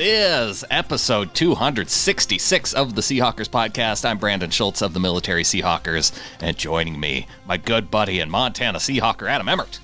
is episode 266 of the Seahawkers podcast. I'm Brandan Schultz of the Military Seahawkers, and joining me, my good buddy and Montana Seahawker, Adam Emmert.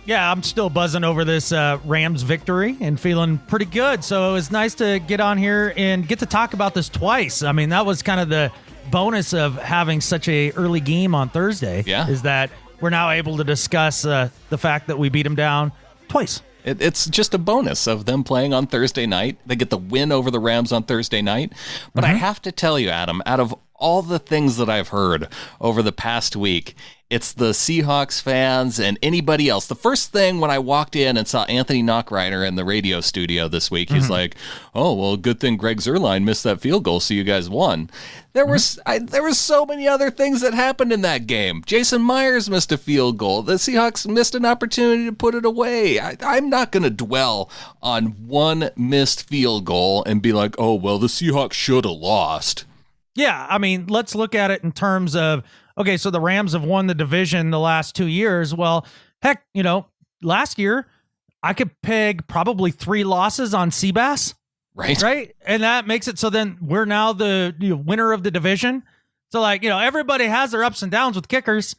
Yeah, I'm still buzzing over this Rams victory and feeling pretty good. So it was nice to get on here and get to talk about this twice. I mean, that was kind of the bonus of having such a early game on Thursday. Yeah. Is that we're now able to discuss the fact that we beat them down twice. It's just a bonus of them playing on Thursday night. They get the win over the Rams on Thursday night. But I have to tell you, Adam, out of all the things that I've heard over the past week, it's the Seahawks fans and anybody else. The first thing when I walked in and saw Anthony Knockreiner in the radio studio this week, he's like, oh, well, good thing Greg Zuerlein missed that field goal, so you guys won. There were so many other things that happened in that game. Jason Myers missed a field goal. The Seahawks missed an opportunity to put it away. I'm not going to dwell on one missed field goal and be like, oh, well, the Seahawks should have lost. Yeah, I mean, let's look at it in terms of, okay, so the Rams have won the division the last 2 years. Well, heck, last year I could peg probably 3 losses on Seabass. Right. And that makes it so then we're now the winner of the division. So everybody has their ups and downs with kickers.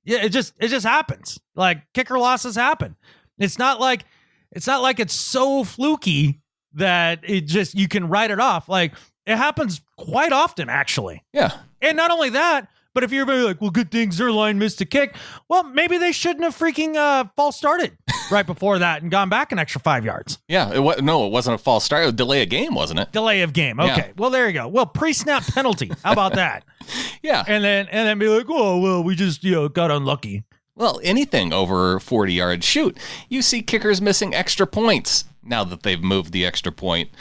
Yeah, it just happens. Like kicker losses happen. It's not like it's so fluky that you can write it off. Like it happens quite often, actually. Yeah. And not only that, but if you're like, well, good thing Zuerlein missed a kick. Well, maybe they shouldn't have freaking false started right before that and gone back an extra 5 yards. Yeah, it wasn't a false start. It was a delay of game, wasn't it? Delay of game. Okay. Yeah. Well, there you go. Well, pre-snap penalty. How about that? Yeah. And then be like, oh, well, we just got unlucky. Well, anything over 40 yards. Shoot, you see kickers missing extra points now that they've moved the extra point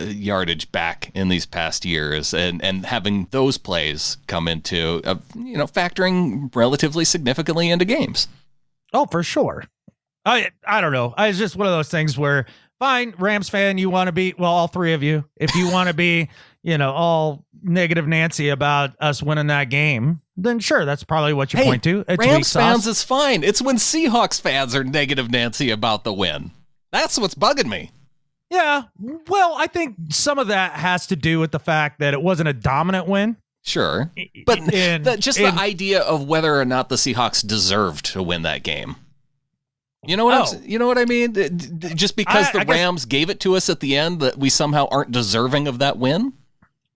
yardage back in these past years, and having those plays come into, factoring relatively significantly into games. Oh, for sure. I don't know. It's just one of those things where, fine, Rams fan, you want to be, well, all three of you, if you want to be, all negative Nancy about us winning that game, then sure, that's probably what you point to. It's Rams fans is fine. It's when Seahawks fans are negative Nancy about the win. That's what's bugging me. Yeah. Well, I think some of that has to do with the fact that it wasn't a dominant win. Sure. But the idea of whether or not the Seahawks deserved to win that game. You know what I mean? Just because the Rams gave it to us at the end, that we somehow aren't deserving of that win?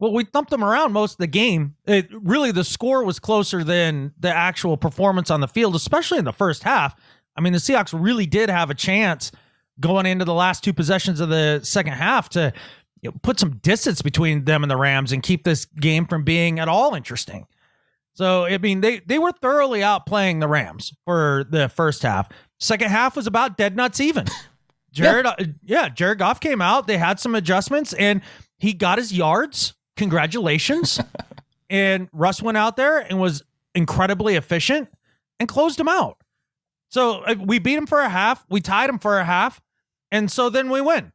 Well, we thumped them around most of the game. The score was closer than the actual performance on the field, especially in the first half. I mean, the Seahawks really did have a chance going into the last 2 possessions of the second half to put some distance between them and the Rams and keep this game from being at all interesting. So, I mean, they were thoroughly outplaying the Rams for the first half. Second half was about dead nuts even. Jared Goff came out. They had some adjustments, and he got his yards. Congratulations. And Russ went out there and was incredibly efficient and closed him out. So we beat him for a half. We tied him for a half. And so then we win.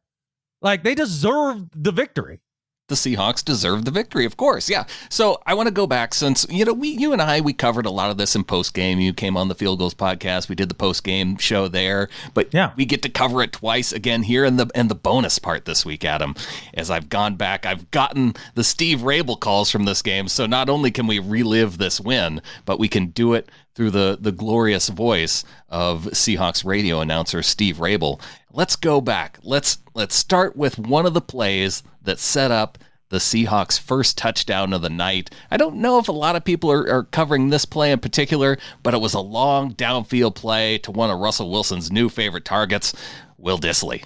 Like, they deserved the victory. The Seahawks deserve the victory, of course. Yeah. So I want to go back since, you and I covered a lot of this in post-game. You came on the Field Goals podcast. We did the post-game show there. But we get to cover it twice again here in the bonus part this week, Adam. As I've gone back, I've gotten the Steve Raible calls from this game. So not only can we relive this win, but we can do it through the glorious voice of Seahawks radio announcer Steve Raible. Let's go back. Let's start with one of the plays that set up the Seahawks' first touchdown of the night. I don't know if a lot of people are covering this play in particular, but it was a long downfield play to one of Russell Wilson's new favorite targets, Will Dissly.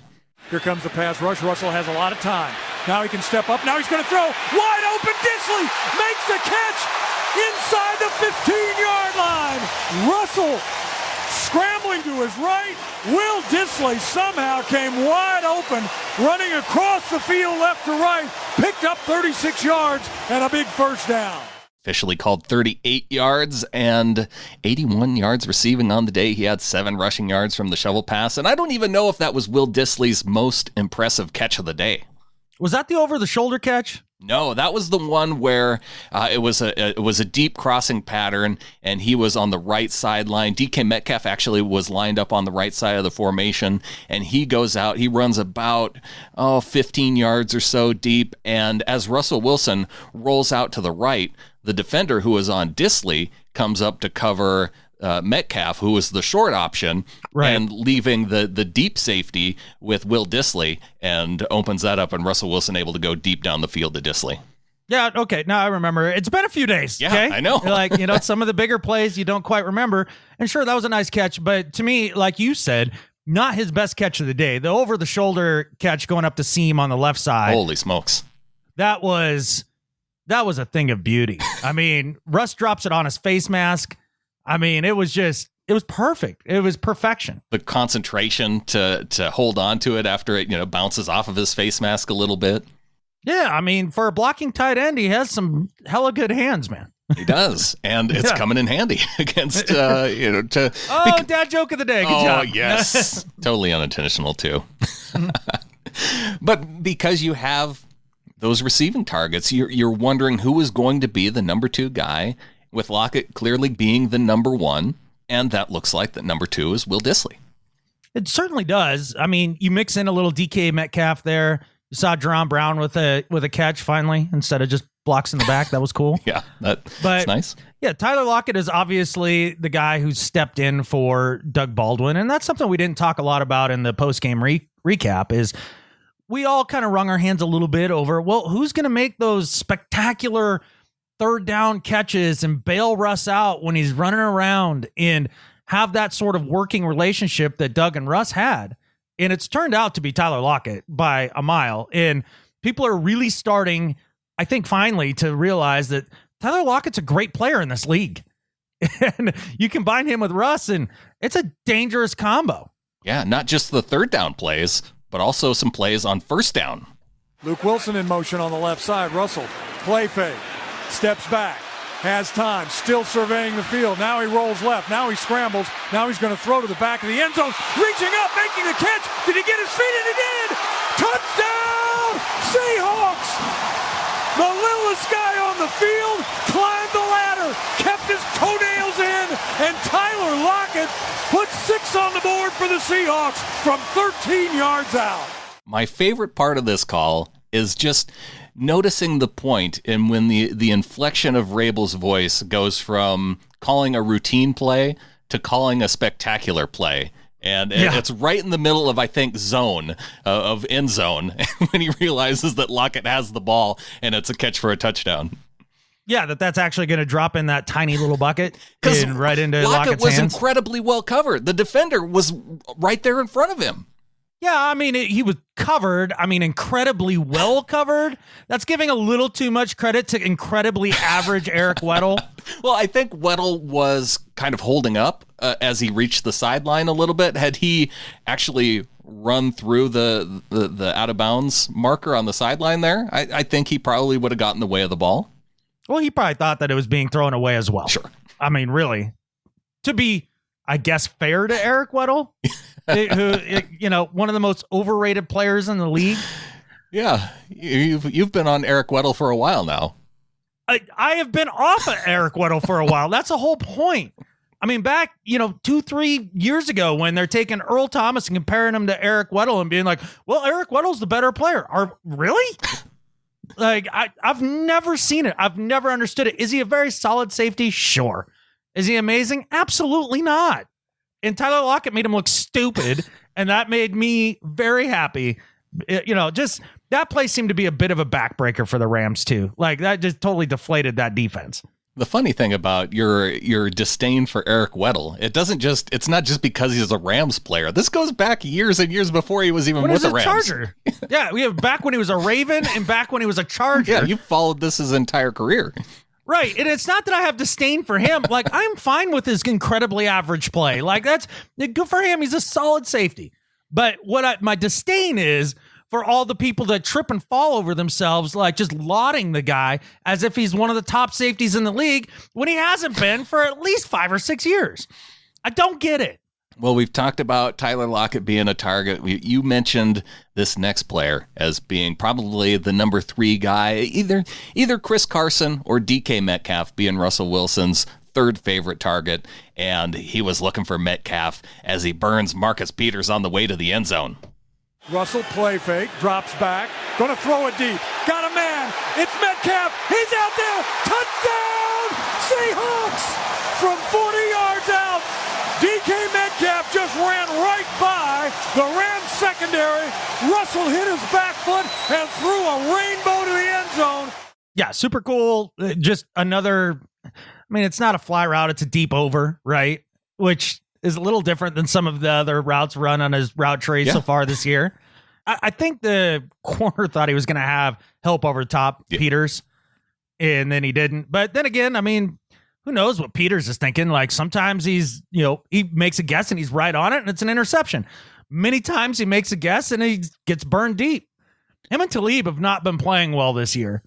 Here comes the pass rush. Russell has a lot of time. Now he can step up. Now he's going to throw. Wide open. Dissly makes the catch inside the 15-yard line. Russell scrambling to his right. Will Dissly somehow came wide open, running across the field left to right, picked up 36 yards and a big first down. Officially called 38 yards and 81 yards receiving on the day. He had 7 rushing yards from the shovel pass, and I don't even know if that was Will Dissly's most impressive catch of the day. Was that the over-the-shoulder catch? No, that was the one where it was a deep crossing pattern, and he was on the right sideline. DK Metcalf actually was lined up on the right side of the formation, and he goes out. He runs about 15 yards or so deep, and as Russell Wilson rolls out to the right, the defender who was on Dissly comes up to cover Metcalf, who was the short option, and leaving the deep safety with Will Dissly, and opens that up, and Russell Wilson able to go deep down the field to Dissly. Yeah, okay, now I remember. It's been a few days, yeah, okay? I know. Like, some of the bigger plays you don't quite remember, and sure, that was a nice catch, but to me, like you said, not his best catch of the day. The over-the-shoulder catch going up the seam on the left side. Holy smokes. That was a thing of beauty. I mean, Russ drops it on his face mask. I mean, it was perfect. It was perfection. The concentration to hold on to it after it, bounces off of his face mask a little bit. Yeah, I mean, for a blocking tight end, he has some hella good hands, man. He does, and it's coming in handy against, dad joke of the day. Good job. Yes. Totally unintentional, too. But because you have those receiving targets, you're wondering who is going to be the number 2 guy, with Lockett clearly being the number 1, and that looks like that number 2 is Will Dissly. It certainly does. I mean, you mix in a little DK Metcalf there. You saw Jerron Brown with a catch finally, instead of just blocks in the back. That was cool. Yeah, that's nice. Yeah, Tyler Lockett is obviously the guy who stepped in for Doug Baldwin, and that's something we didn't talk a lot about in the post-game recap is we all kind of wrung our hands a little bit over, well, who's going to make those spectacular third down catches and bail Russ out when he's running around and have that sort of working relationship that Doug and Russ had. And it's turned out to be Tyler Lockett by a mile. And people are really starting, I think, finally to realize that Tyler Lockett's a great player in this league. And you combine him with Russ, and it's a dangerous combo. Yeah, not just the third down plays, but also some plays on first down. Luke Wilson in motion on the left side. Russell, play fake. Steps back, has time, still surveying the field. Now he rolls left, now he scrambles, now he's going to throw to the back of the end zone, reaching up, making the catch. Did he get his feet in? He did! Touchdown, Seahawks! The littlest guy on the field climbed the ladder, kept his toenails in, and Tyler Lockett put 6 on the board for the Seahawks from 13 yards out. My favorite part of this call is just noticing the point in when the inflection of Raible's voice goes from calling a routine play to calling a spectacular play. And it's right in the middle of, I think, zone, of end zone, when he realizes that Lockett has the ball and it's a catch for a touchdown. Yeah, that's actually going to drop in that tiny little bucket and right into Lockett Lockett's was hands. Incredibly well covered. The defender was right there in front of him. Yeah, I mean, he was covered. I mean, incredibly well covered. That's giving a little too much credit to incredibly average Eric Weddle. Well, I think Weddle was kind of holding up as he reached the sideline a little bit. Had he actually run through the out of bounds marker on the sideline there, I think he probably would have gotten in the way of the ball. Well, he probably thought that it was being thrown away as well. Sure. I mean, really, to be, I guess, fair to Eric Weddle, who, one of the most overrated players in the league. Yeah, you've been on Eric Weddle for a while now. I have been off of Eric Weddle for a while. That's the whole point. I mean, back, 2-3 years ago when they're taking Earl Thomas and comparing him to Eric Weddle and being like, well, Eric Weddle's the better player. Really? Like, I've never seen it. I've never understood it. Is he a very solid safety? Sure. Is he amazing? Absolutely not. And Tyler Lockett made him look stupid, and that made me very happy. Just that play seemed to be a bit of a backbreaker for the Rams, too. Like, that just totally deflated that defense. The funny thing about your disdain for Eric Weddle, it's not just because he's a Rams player. This goes back years and years before he was even with the Rams. Charger. Yeah, we have back when he was a Raven and back when he was a Charger. Yeah, you followed this his entire career. Right, and it's not that I have disdain for him. Like, I'm fine with his incredibly average play. Like, that's good for him. He's a solid safety. But my disdain is for all the people that trip and fall over themselves, like just lauding the guy as if he's one of the top safeties in the league when he hasn't been for at least 5 or 6 years. I don't get it. Well, we've talked about Tyler Lockett being a target. You mentioned this next player as being probably the number 3 guy, either Chris Carson or DK Metcalf being Russell Wilson's third favorite target, and he was looking for Metcalf as he burns Marcus Peters on the way to the end zone. Russell play fake, drops back, gonna throw it deep. Got a man, it's Metcalf, he's out there, touchdown, Seahawks from 40 yards out. DK Metcalf just ran right by the Rams secondary. Russell hit his back foot and threw a rainbow to the end zone. Yeah, super cool. Just another, I mean, it's not a fly route, it's a deep over, right? Which is a little different than some of the other routes run on his route tree so far this year. I think the corner thought he was going to have help over top Peters, and then he didn't. But then again, I mean, who knows what Peters is thinking? Like sometimes he makes a guess and he's right on it and it's an interception. Many times he makes a guess and he gets burned deep. Him and Talib have not been playing well this year.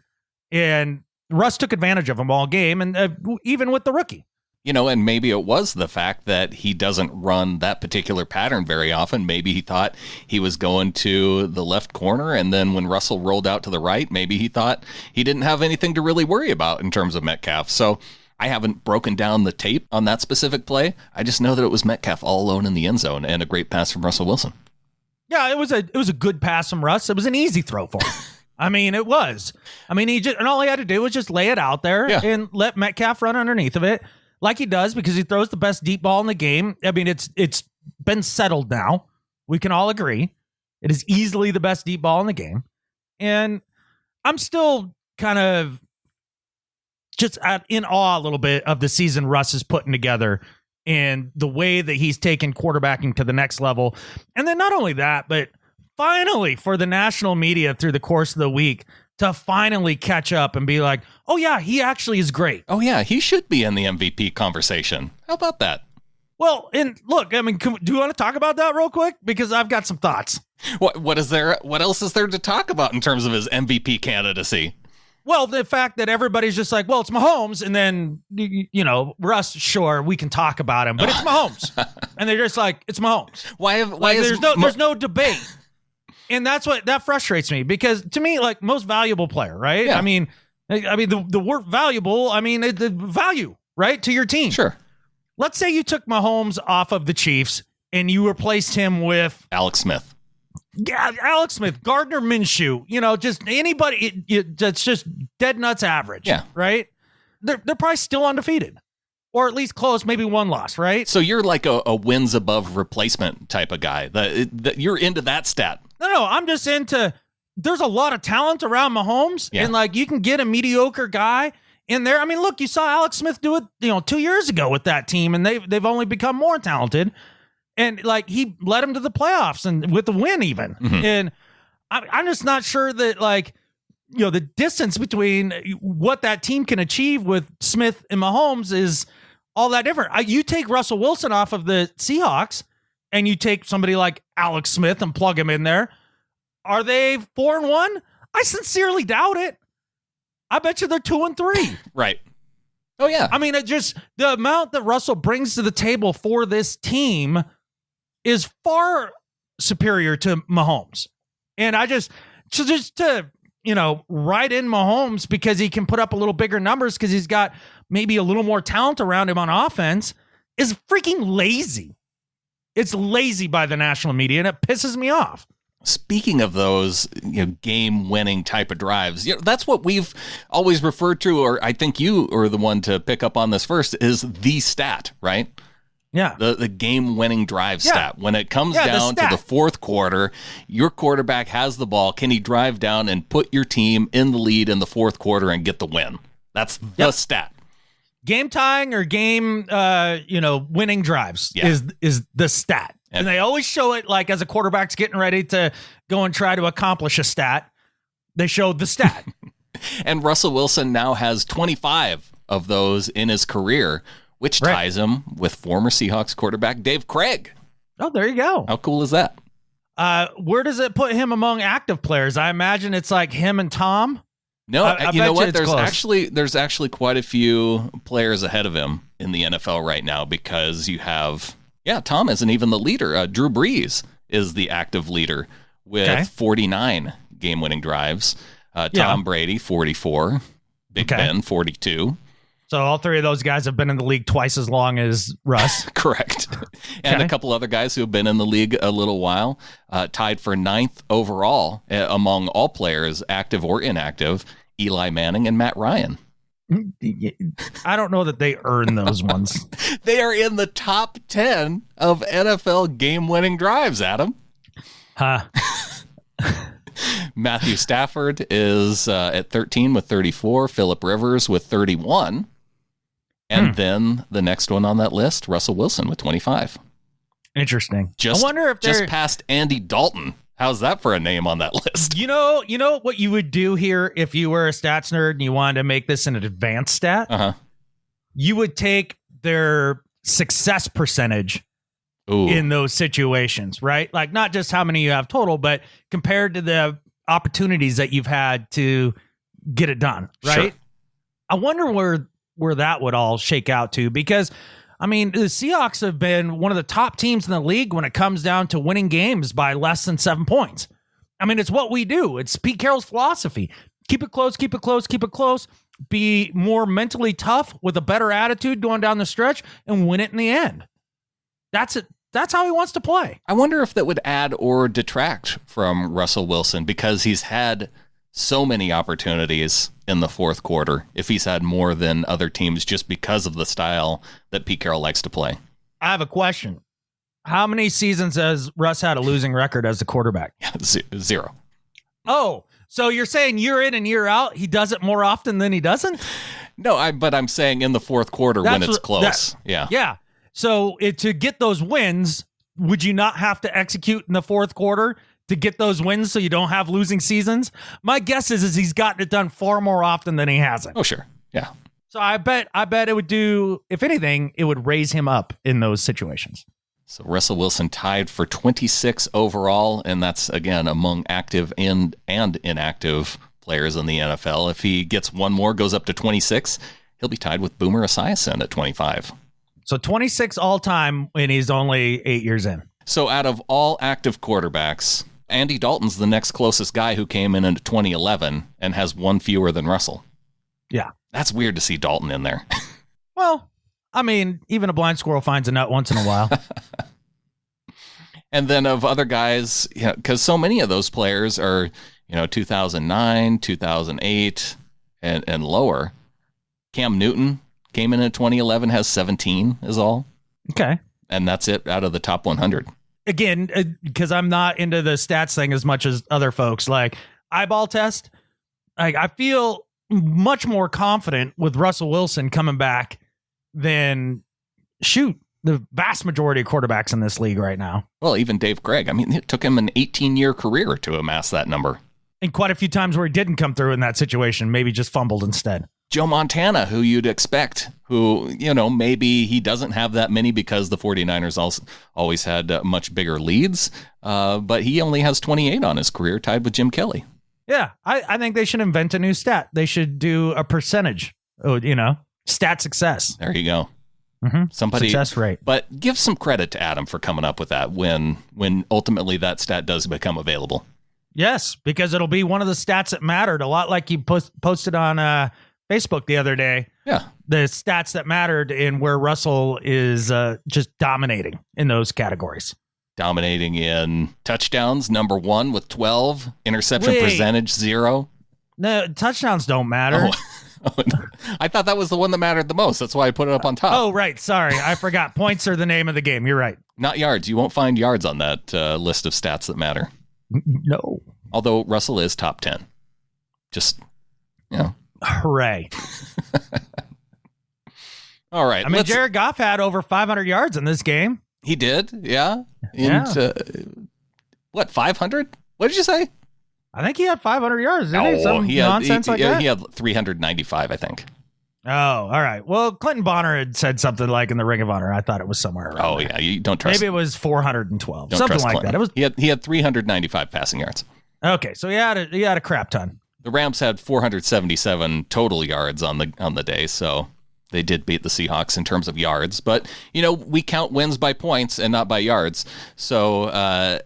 And Russ took advantage of him all game, and even with the rookie. And maybe it was the fact that he doesn't run that particular pattern very often. Maybe he thought he was going to the left corner, and then when Russell rolled out to the right, maybe he thought he didn't have anything to really worry about in terms of Metcalf. So I haven't broken down the tape on that specific play. I just know that it was Metcalf all alone in the end zone and a great pass from Russell Wilson. Yeah, it was a good pass from Russ. It was an easy throw for him. I mean, it was. I mean, all he had to do was just lay it out there and let Metcalf run underneath of it. Like he does, because he throws the best deep ball in the game. I mean, it's been settled now. We can all agree. It is easily the best deep ball in the game. And I'm still kind of just in awe a little bit of the season Russ is putting together and the way that he's taken quarterbacking to the next level. And then not only that, but finally for the national media through the course of the week to finally catch up and be like, oh, yeah, he actually is great. Oh, yeah, he should be in the MVP conversation. How about that? Well, and look, I mean, do you want to talk about that real quick? Because I've got some thoughts. What is there? What else is there to talk about in terms of his MVP candidacy? Well, the fact that everybody's just like, well, it's Mahomes, and then, Russ, sure, we can talk about him, but it's Mahomes. And they're just like, it's Mahomes. There's no debate. And that frustrates me, because to me, like, most valuable player, right? Yeah. I mean the word valuable, I mean the value, right, to your team. Sure. Let's say you took Mahomes off of the Chiefs and you replaced him with Alex Smith. Yeah, Alex Smith, Gardner Minshew, just anybody that's just dead nuts average. Yeah. Right? They're probably still undefeated. Or at least close, maybe one loss, right? So you're like a wins above replacement type of guy. You're into that stat. No, I'm just into, there's a lot of talent around Mahomes, and like you can get a mediocre guy in there. I mean, look, you saw Alex Smith do it, 2 years ago with that team, and they've only become more talented. And like he led them to the playoffs and with the win even. Mm-hmm. And I'm just not sure that the distance between what that team can achieve with Smith and Mahomes is all that different. You take Russell Wilson off of the Seahawks and you take somebody like Alex Smith and plug him in there. Are they 4-1? I sincerely doubt it. I bet you they're 2-3. Right. Oh yeah. I mean, the amount that Russell brings to the table for this team is far superior to Mahomes. And I just to write in Mahomes because he can put up a little bigger numbers because he's got maybe a little more talent around him on offense is freaking lazy. It's lazy by the national media, and it pisses me off. Speaking of those game-winning type of drives, that's what we've always referred to, or I think you are the one to pick up on this first, is the stat, right? Yeah. The game-winning drive stat. When it comes down to the fourth quarter, your quarterback has the ball. Can he drive down and put your team in the lead in the fourth quarter and get the win? That's the stat. Game tying or game winning drives is the stat. And they always show it like as a quarterback's getting ready to go and try to accomplish a stat. They show the stat. And Russell Wilson now has 25 of those in his career, which ties him with former Seahawks quarterback Dave Craig. Oh, there you go. How cool is that? Where does it put him among active players? I imagine it's like him and Tom. No, you know what? There's actually quite a few players ahead of him in the NFL right now, because you have Yeah, Tom isn't even the leader. Drew Brees is the active leader with 49 game-winning drives. Tom Brady, 44. Big Ben, 42. So all three of those guys have been in the league twice as long as Russ. Correct. And a couple other guys who have been in the league a little while, tied for 9th overall among all players, active or inactive, Eli Manning and Matt Ryan. I don't know that they earn those ones. They are in the top 10 of NFL game-winning drives, Adam. Huh. Matthew Stafford is at 13 with 34. Phillip Rivers with 31. And then the next one on that list, Russell Wilson with 25. Interesting. I wonder if just past Andy Dalton. How's that for a name on that list? You know what you would do here if you were a stats nerd and you wanted to make this an advanced stat? Uh-huh. You would take their success percentage in those situations, right? Like not just how many you have total, but compared to the opportunities that you've had to get it done, right? Sure. I wonder where that would all shake out to, because I mean, the Seahawks have been one of the top teams in the league when it comes down to winning games by less than 7 points. I mean, it's what we do. It's Pete Carroll's philosophy. Keep it close, keep it close, keep it close. Be more mentally tough with a better attitude going down the stretch and win it in the end. That's it. That's how he wants to play. I wonder if that would add or detract from Russell Wilson, because he's had so many opportunities in the fourth quarter, if he's had more than other teams just because of the style that Pete Carroll likes to play. I have a question. How many seasons has Russ had a losing record as a quarterback? 0. Oh, so you're saying year in and year out, he does it more often than he doesn't? No, but I'm saying in the fourth quarter when it's close. Yeah. So to get those wins, would you not have to execute in the fourth quarter to get those wins so you don't have losing seasons? My guess is he's gotten it done far more often than he hasn't. Oh, sure. Yeah. So I bet it would do, if anything, it would raise him up in those situations. So Russell Wilson tied for 26 overall, and that's, again, among active and inactive players in the NFL. If he gets one more, goes up to 26, he'll be tied with Boomer Esiason at 25. So 26 all-time when he's only 8 years in. So out of all active quarterbacks, Andy Dalton's the next closest guy who came in 2011 and has one fewer than Russell. Yeah. That's weird to see Dalton in there. Well, I mean, even a blind squirrel finds a nut once in a while. And then of other guys, because so many of those players are, 2009, 2008, and lower. Cam Newton came in 2011, has 17 is all. Okay. And that's it out of the top 100. Again, because I'm not into the stats thing as much as other folks. Like eyeball test, I feel much more confident with Russell Wilson coming back than the vast majority of quarterbacks in this league right now. Well, even Dave Gregg. I mean, it took him an 18-year career to amass that number. And quite a few times where he didn't come through in that situation, maybe just fumbled instead. Joe Montana, who you'd expect, who, maybe he doesn't have that many because the 49ers always had much bigger leads, but he only has 28 on his career, tied with Jim Kelly. Yeah, I think they should invent a new stat. They should do a percentage, stat success. There you go. Mm-hmm. Somebody success rate. But give some credit to Adam for coming up with that when ultimately that stat does become available. Yes, because it'll be one of the stats that mattered, a lot like you posted on Facebook the other day. Yeah. The stats that mattered in where Russell is just dominating in those categories. Dominating in touchdowns, number 1 with 12. Interception percentage, 0. No, touchdowns don't matter. Oh. I thought that was the one that mattered the most. That's why I put it up on top. Oh, right. Sorry. I forgot. Points are the name of the game. You're right. Not yards. You won't find yards on that list of stats that matter. No. Although Russell is top 10. Just, Hooray. All right. I mean, Jared Goff had over 500 yards in this game. He did, yeah. And, 500? What did you say? I think he had 500 yards. Didn't he? Nonsense like that? He had 395, I think. Oh, all right. Well, Clinton Bonner had said something like in the Ring of Honor. I thought it was somewhere around. Oh, yeah. You don't trust. Maybe it was 412. Something like Clinton. that. It was. He had 395 passing yards. Okay, so he had a crap ton. The Rams had 477 total yards on the day, so they did beat the Seahawks in terms of yards, but, we count wins by points and not by yards. So,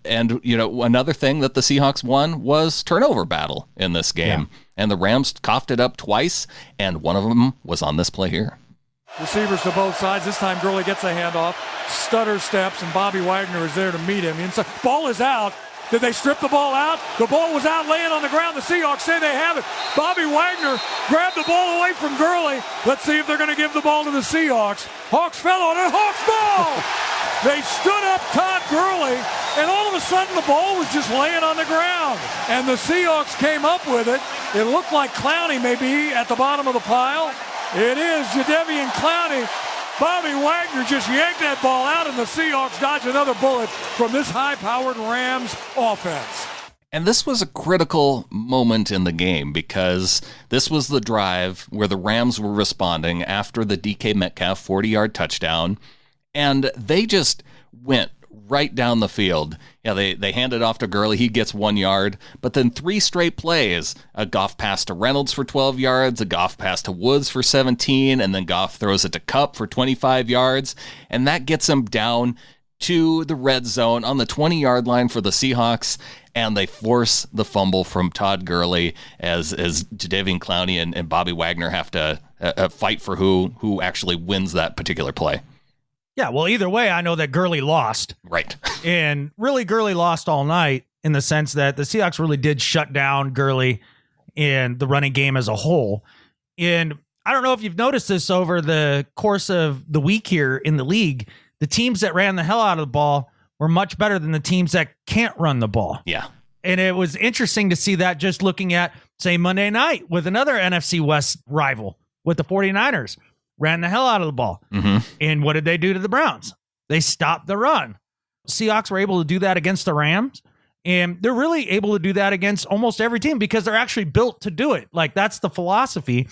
and, another thing that the Seahawks won was turnover battle in this game. Yeah. And the Rams coughed it up twice, and one of them was on this play here. Receivers to both sides. This time Gurley gets a handoff, stutter steps, and Bobby Wagner is there to meet him. Inside. Ball is out. Did they strip the ball out? The ball was out laying on the ground. The Seahawks say they have it. Bobby Wagner grabbed the ball away from Gurley. Let's see if they're going to give the ball to the Seahawks. Hawks fell on it. Hawks ball! They stood up Todd Gurley, and all of a sudden the ball was just laying on the ground. And the Seahawks came up with it. It looked like Clowney may be at the bottom of the pile. It is Jadeveon Clowney. Bobby Wagner just yanked that ball out, and the Seahawks dodge another bullet from this high-powered Rams offense. And this was a critical moment in the game because this was the drive where the Rams were responding after the D.K. Metcalf 40-yard touchdown, and they just went right down the field. Yeah, they hand it off to Gurley. He gets 1 yard. But then 3 straight plays. A Goff pass to Reynolds for 12 yards, a Goff pass to Woods for 17, and then Goff throws it to Kupp for 25 yards. And that gets him down to the red zone on the 20-yard line for the Seahawks. And they force the fumble from Todd Gurley as Jadeveon Clowney and Bobby Wagner have to fight for who actually wins that particular play. Yeah, well, either way, I know that Gurley lost. Right. And really, Gurley lost all night in the sense that the Seahawks really did shut down Gurley in the running game as a whole. And I don't know if you've noticed this over the course of the week here in the league. The teams that ran the hell out of the ball were much better than the teams that can't run the ball. Yeah. And it was interesting to see that just looking at, say, Monday night with another NFC West rival with the 49ers. Ran the hell out of the ball. Mm-hmm. And what did they do to the Browns? They stopped the run. Seahawks were able to do that against the Rams. And they're really able to do that against almost every team because they're actually built to do it. Like, that's the philosophy.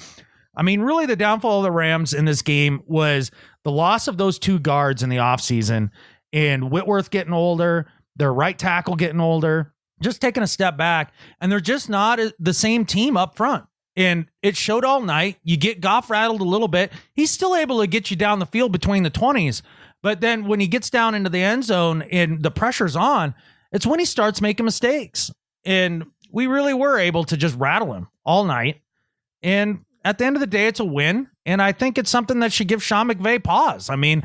I mean, really, the downfall of the Rams in this game was the loss of those 2 guards in the offseason and Whitworth getting older, their right tackle getting older, just taking a step back. And they're just not the same team up front. And it showed all night. You get Goff rattled a little bit. He's still able to get you down the field between the 20s. But then when he gets down into the end zone and the pressure's on, it's when he starts making mistakes. And we really were able to just rattle him all night. And at the end of the day, it's a win. And I think it's something that should give Sean McVay pause. I mean,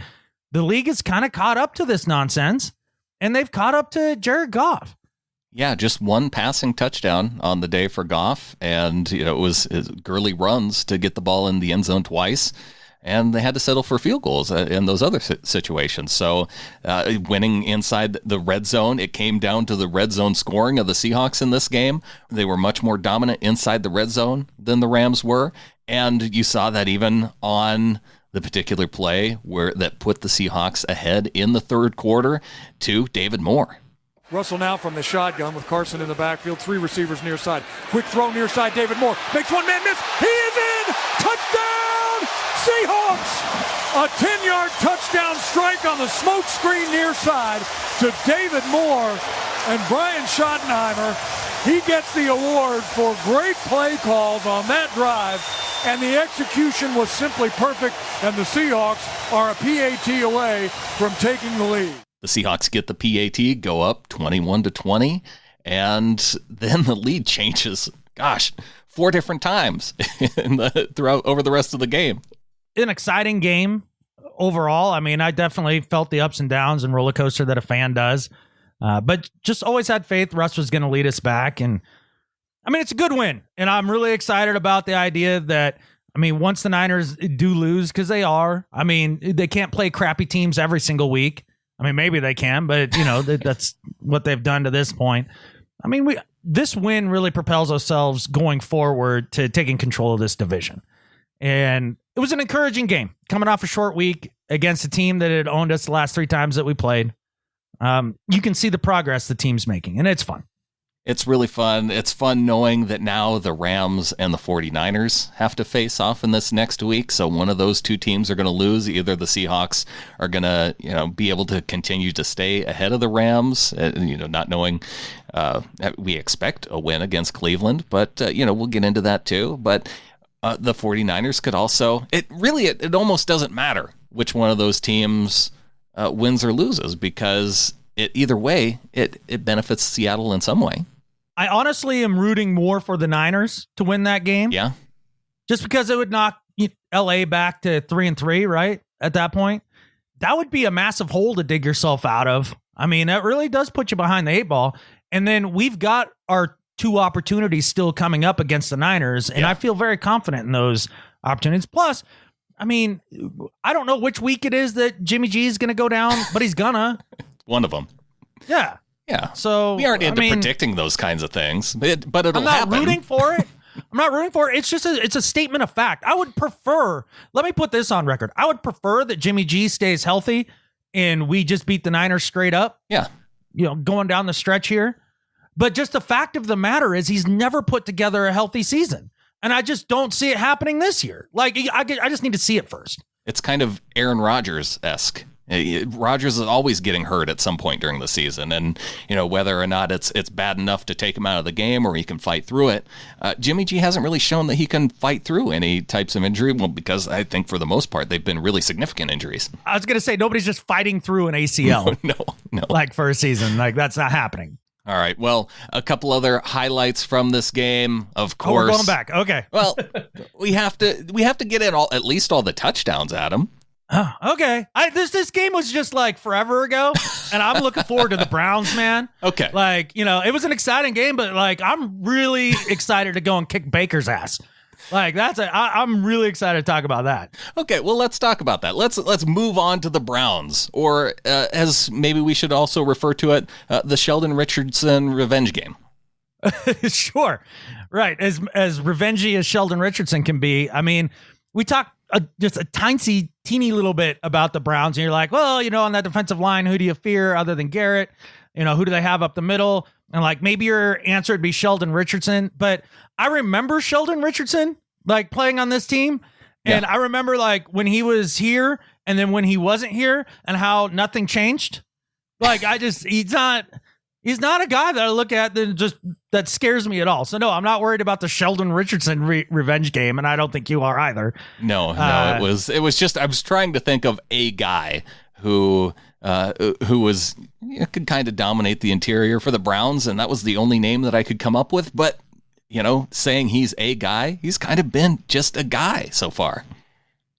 the league is kind of caught up to this nonsense, and they've caught up to Jared Goff. Yeah, just 1 passing touchdown on the day for Goff, and it was Gurley runs to get the ball in the end zone twice, and they had to settle for field goals in those other situations. So winning inside the red zone, it came down to the red zone scoring of the Seahawks in this game. They were much more dominant inside the red zone than the Rams were, and you saw that even on the particular play that put the Seahawks ahead in the third quarter to David Moore. Russell now from the shotgun with Carson in the backfield. 3 receivers near side. Quick throw near side. David Moore makes 1 man miss. He is in. Touchdown, Seahawks. A 10-yard touchdown strike on the smoke screen near side to David Moore. And Brian Schottenheimer, he gets the award for great play calls on that drive. And the execution was simply perfect. And the Seahawks are a PAT away from taking the lead. The Seahawks get the PAT, go up 21-20, and then the lead changes, 4 different times throughout over the rest of the game. An exciting game overall. I mean, I definitely felt the ups and downs and roller coaster that a fan does, but just always had faith Russ was going to lead us back. And I mean, it's a good win, and I'm really excited about the idea that, I mean, once the Niners do lose, because they are, I mean, they can't play crappy teams every single week. I mean, maybe they can, but, that's what they've done to this point. I mean, this win really propels ourselves going forward to taking control of this division. And it was an encouraging game coming off a short week against a team that had owned us the last 3 times that we played. You can see the progress the team's making, and it's fun. It's really fun. It's fun knowing that now the Rams and the 49ers have to face off in this next week. So one of those 2 teams are going to lose. Either the Seahawks are going to, be able to continue to stay ahead of the Rams, not knowing we expect a win against Cleveland, but, we'll get into that too. But The 49ers could also, it almost doesn't matter which one of those teams wins or loses, because either way, it benefits Seattle in some way. I honestly am rooting more for the Niners to win that game. Yeah. Just because it would knock LA back to 3-3, right? At that point, that would be a massive hole to dig yourself out of. I mean, that really does put you behind the 8 ball. And then we've got our 2 opportunities still coming up against the Niners, and I feel very confident in those opportunities. Plus, I mean, I don't know which week it is that Jimmy G is going to go down, but he's gonna. One of them. Yeah. Yeah. So we aren't into predicting those kinds of things, but it'll happen. I'm not rooting for it. I'm not rooting for it. It's just it's a statement of fact. I would prefer, let me put this on record. I would prefer that Jimmy G stays healthy and we just beat the Niners straight up. Yeah. Going down the stretch here. But just the fact of the matter is he's never put together a healthy season. And I just don't see it happening this year. Like, I just need to see it first. It's kind of Aaron Rodgers-esque. Rodgers is always getting hurt at some point during the season. And, whether or not it's bad enough to take him out of the game or he can fight through it, Jimmy G hasn't really shown that he can fight through any types of injury. Well, because I think for the most part, they've been really significant injuries. I was going to say, nobody's just fighting through an ACL. No. Like for a season. Like, that's not happening. All right. Well, a couple other highlights from this game, of course. We're going back. Okay. Well, we have to get in at least all the touchdowns, Adam. Oh, okay. This game was just like forever ago, and I'm looking forward to the Browns, man. Okay. Like, it was an exciting game, but like I'm really excited to go and kick Baker's ass. Like I'm really excited to talk about that. Okay, well, let's talk about that. Let's move on to the Browns, or as maybe we should also refer to it, the Sheldon Richardson revenge game. Sure, right. As revengey as Sheldon Richardson can be. I mean, we talked just a teeny little bit about the Browns, and you're like, well, on that defensive line, who do you fear other than Garrett? Who do they have up the middle? And like maybe your answer would be Sheldon Richardson, but I remember Sheldon Richardson like playing on this team. And I remember like when he was here and then when he wasn't here and how nothing changed. Like he's not a guy that I look at that scares me at all. So no, I'm not worried about the Sheldon Richardson revenge game. And I don't think you are either. No, it was just, I was trying to think of a guy who was could kind of dominate the interior for the Browns, and that was the only name that I could come up with. But saying he's a guy, he's kind of been just a guy so far.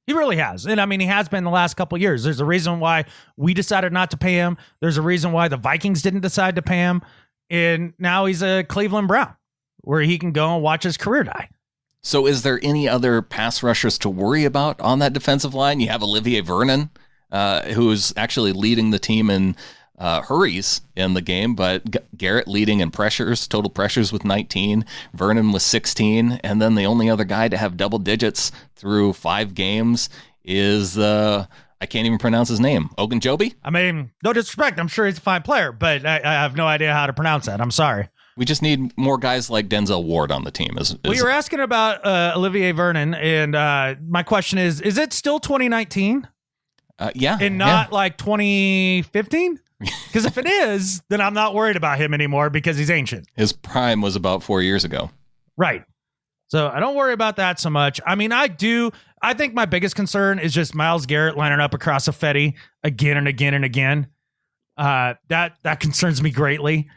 He really has, and I mean he has been the last couple of years. There's a reason why we decided not to pay him. There's a reason why the Vikings didn't decide to pay him, and now he's a Cleveland Brown, where he can go and watch his career die. So, is there any other pass rushers to worry about on that defensive line? You have Olivier Vernon, who's actually leading the team in hurries in the game, but Garrett leading in pressures, total pressures with 19, Vernon with 16, and then the only other guy to have double digits through 5 games is I can't even pronounce his name, Ogunjobi? I mean, no disrespect, I'm sure he's a fine player, but I have no idea how to pronounce that. I'm sorry. We just need more guys like Denzel Ward on the team. Well, you were asking about Olivier Vernon, and my question is it still 2019? Yeah. And not like 2015? Because if it is, then I'm not worried about him anymore because he's ancient. His prime was about 4 years ago. Right. So I don't worry about that so much. I mean, I think my biggest concern is just Myles Garrett lining up across Fetty again and again and again. That concerns me greatly.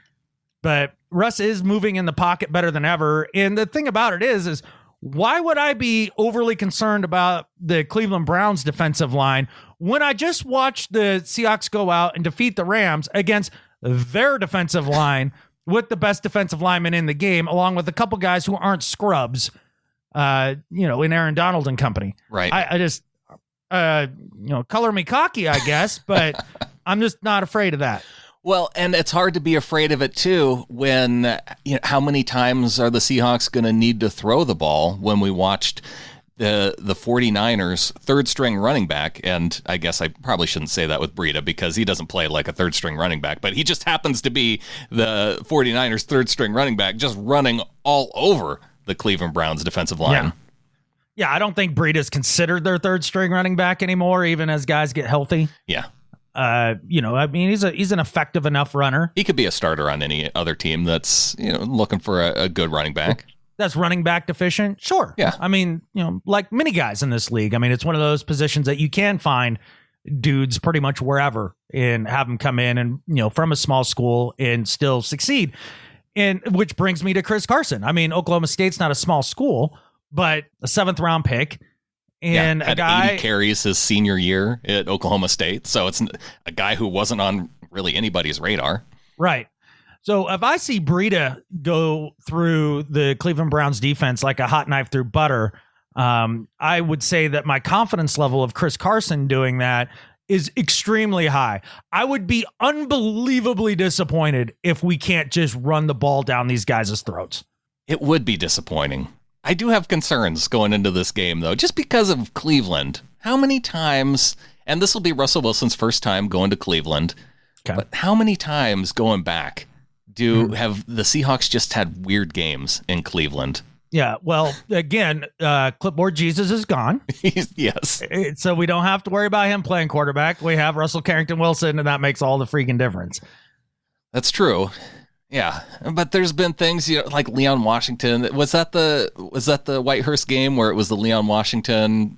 But Russ is moving in the pocket better than ever. And the thing about it is why would I be overly concerned about the Cleveland Browns defensive line when I just watched the Seahawks go out and defeat the Rams against their defensive line with the best defensive lineman in the game, along with a couple guys who aren't scrubs, in Aaron Donald and company. Right. I just, color me cocky, I guess, but I'm just not afraid of that. Well, and it's hard to be afraid of it, too, when, how many times are the Seahawks going to need to throw the ball when we watched the 49ers third-string running back, and I guess I probably shouldn't say that with Breida because he doesn't play like a third-string running back, but he just happens to be the 49ers third-string running back just running all over the Cleveland Browns defensive line. Yeah, I don't think Breida's considered their third-string running back anymore, even as guys get healthy. Yeah. I mean, he's an effective enough runner. He could be a starter on any other team that's, looking for a good running back. that's running back deficient? Sure. Yeah. I mean, like many guys in this league. I mean, it's one of those positions that you can find dudes pretty much wherever and have them come in and, from a small school and still succeed. And which brings me to Chris Carson. I mean, Oklahoma State's not a small school, but a 7th round pick. And had a guy 80 carries his senior year at Oklahoma State. So it's a guy who wasn't on really anybody's radar. Right. So if I see Breida go through the Cleveland Browns defense like a hot knife through butter, I would say that my confidence level of Chris Carson doing that is extremely high. I would be unbelievably disappointed if we can't just run the ball down these guys' throats. It would be disappointing. I do have concerns going into this game, though, just because of Cleveland. How many times, and this will be Russell Wilson's first time going to Cleveland, but how many times going back have the Seahawks just had weird games in Cleveland? Yeah, well, again, Clipboard Jesus is gone. Yes. So we don't have to worry about him playing quarterback. We have Russell Carrington Wilson, and that makes all the freaking difference. That's true. Yeah, but there's been things, like Leon Washington. Was that the Whitehurst game where it was the Leon Washington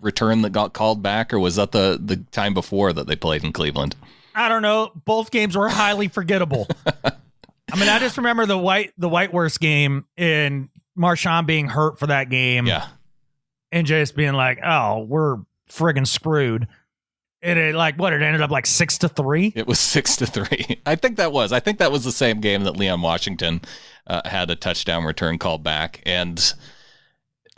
return that got called back, or was that the time before that they played in Cleveland? I don't know. Both games were highly forgettable. I mean, I just remember the Whitehurst game and Marshawn being hurt for that game. Yeah, and just being like, "Oh, we're friggin' screwed." And it ended up like 6-3. It was 6-3. I think that was the same game that Leon Washington had a touchdown return called back.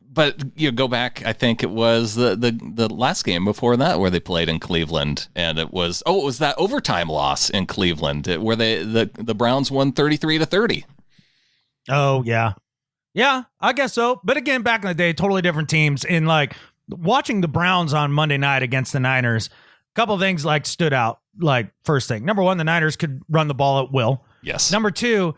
But you go back, I think it was the last game before that where they played in Cleveland, and it was that overtime loss in Cleveland where the Browns won 33-30. Oh yeah, I guess so. But again, back in the day, totally different teams. In like watching the Browns on Monday night against the Niners. Couple of things stood out. First thing, number one, the Niners could run the ball at will. Yes. Number two,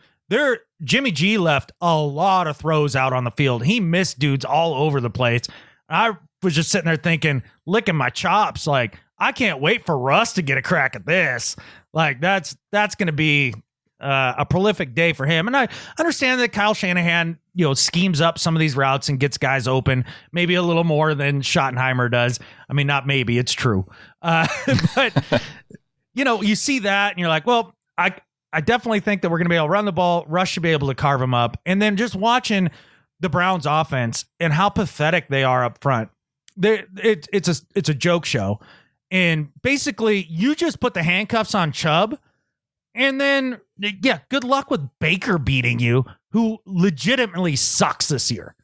Jimmy G left a lot of throws out on the field. He missed dudes all over the place. I was just sitting there thinking, licking my chops. I can't wait for Russ to get a crack at this. That's going to be a prolific day for him. And I understand that Kyle Shanahan, schemes up some of these routes and gets guys open, maybe a little more than Schottenheimer does. I mean, not maybe, it's true. But, you see that and you're like, well, I definitely think that we're going to be able to run the ball. Russ should be able to carve him up. And then just watching the Browns offense and how pathetic they are up front. It's a joke show. And basically you just put the handcuffs on Chubb. And then, good luck with Baker beating you, who legitimately sucks this year.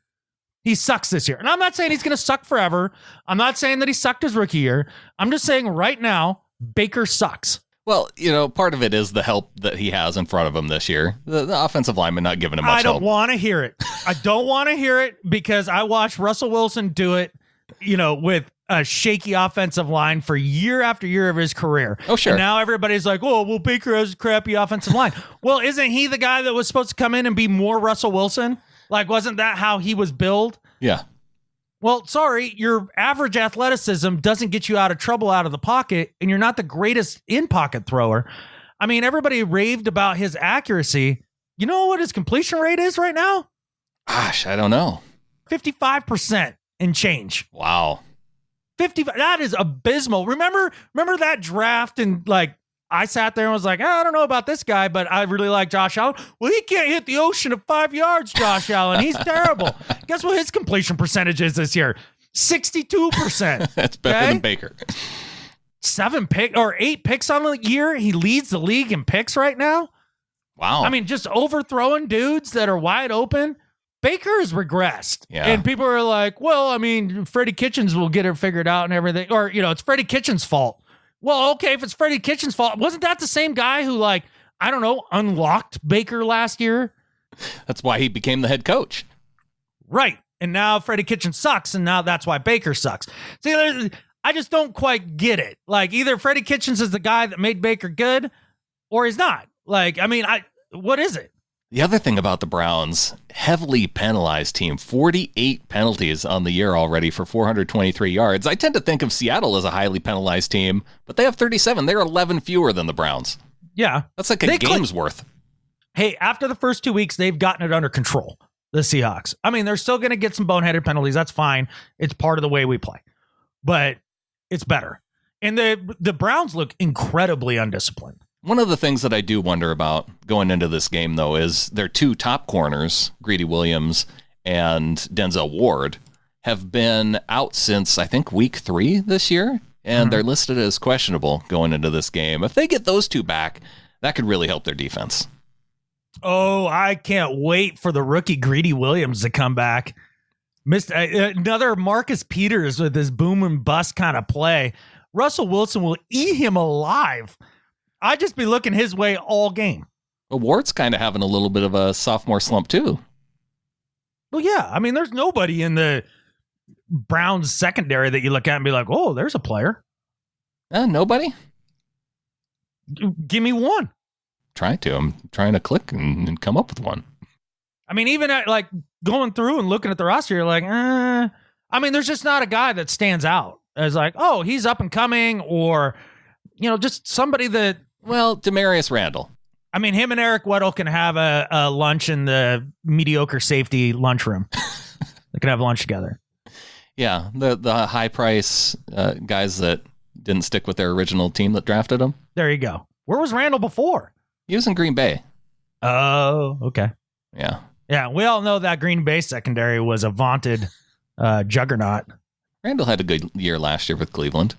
He sucks this year. And I'm not saying he's going to suck forever. I'm not saying that he sucked his rookie year. I'm just saying right now, Baker sucks. Well, part of it is the help that he has in front of him this year. The offensive lineman not giving him much help. I don't want to hear it. I don't want to hear it because I watched Russell Wilson do it, with a shaky offensive line for year after year of his career. Oh, sure. And now everybody's like, oh, well, Baker has a crappy offensive line. Well, isn't he the guy that was supposed to come in and be more Russell Wilson? Wasn't that how he was billed? Yeah. Well, sorry, your average athleticism doesn't get you out of trouble out of the pocket, and you're not the greatest in-pocket thrower. I mean, everybody raved about his accuracy. You know what his completion rate is right now? Gosh, I don't know. 55% and change. Wow. 55. That is abysmal. Remember that draft and I sat there and was like, I don't know about this guy, but I really like Josh Allen. Well, he can't hit the ocean of 5 yards, Josh Allen. He's terrible. Guess what his completion percentage is this year? 62%. That's better than Baker. 8 picks on the year. He leads the league in picks right now. Wow. I mean, just overthrowing dudes that are wide open. Baker has regressed. Yeah. And people are like, well, I mean, Freddie Kitchens will get it figured out and everything. Or, it's Freddie Kitchens' fault. Well, okay, if it's Freddie Kitchens' fault, wasn't that the same guy who, unlocked Baker last year? That's why he became the head coach. Right. And now Freddie Kitchens sucks, and now that's why Baker sucks. See, I just don't quite get it. Either Freddie Kitchens is the guy that made Baker good, or he's not. What is it? The other thing about the Browns, heavily penalized team, 48 penalties on the year already for 423 yards. I tend to think of Seattle as a highly penalized team, but they have 37. They're 11 fewer than the Browns. Yeah. That's like a game's worth. Hey, after the first 2 weeks, they've gotten it under control. the Seahawks. I mean, they're still going to get some boneheaded penalties. That's fine. It's part of the way we play. But it's better. And the Browns look incredibly undisciplined. One of the things that I do wonder about going into this game, though, is their two top corners, Greedy Williams and Denzel Ward, have been out since, I think, week 3 this year, and they're listed as questionable going into this game. If they get those two back, that could really help their defense. Oh, I can't wait for the rookie Greedy Williams to come back. Missed another Marcus Peters with his boom and bust kind of play. Russell Wilson will eat him alive. I'd just be looking his way all game. Well, Ward's kind of having a little bit of a sophomore slump, too. Well, yeah. I mean, there's nobody in the Browns secondary that you look at and be like, oh, there's a player. Nobody? Give me one. I'm trying to click and come up with one. I mean, even at, like, going through and looking at the roster, you're like, I mean, there's just not a guy that stands out as like, oh, he's up and coming, or, just somebody that. Well, Demarius Randall. I mean, him and Eric Weddle can have a lunch in the mediocre safety lunchroom. They can have lunch together. Yeah, the high price guys that didn't stick with their original team that drafted him. There you go. Where was Randall before? He was in Green Bay. Oh, okay. Yeah. Yeah, we all know that Green Bay secondary was a vaunted juggernaut. Randall had a good year last year with Cleveland.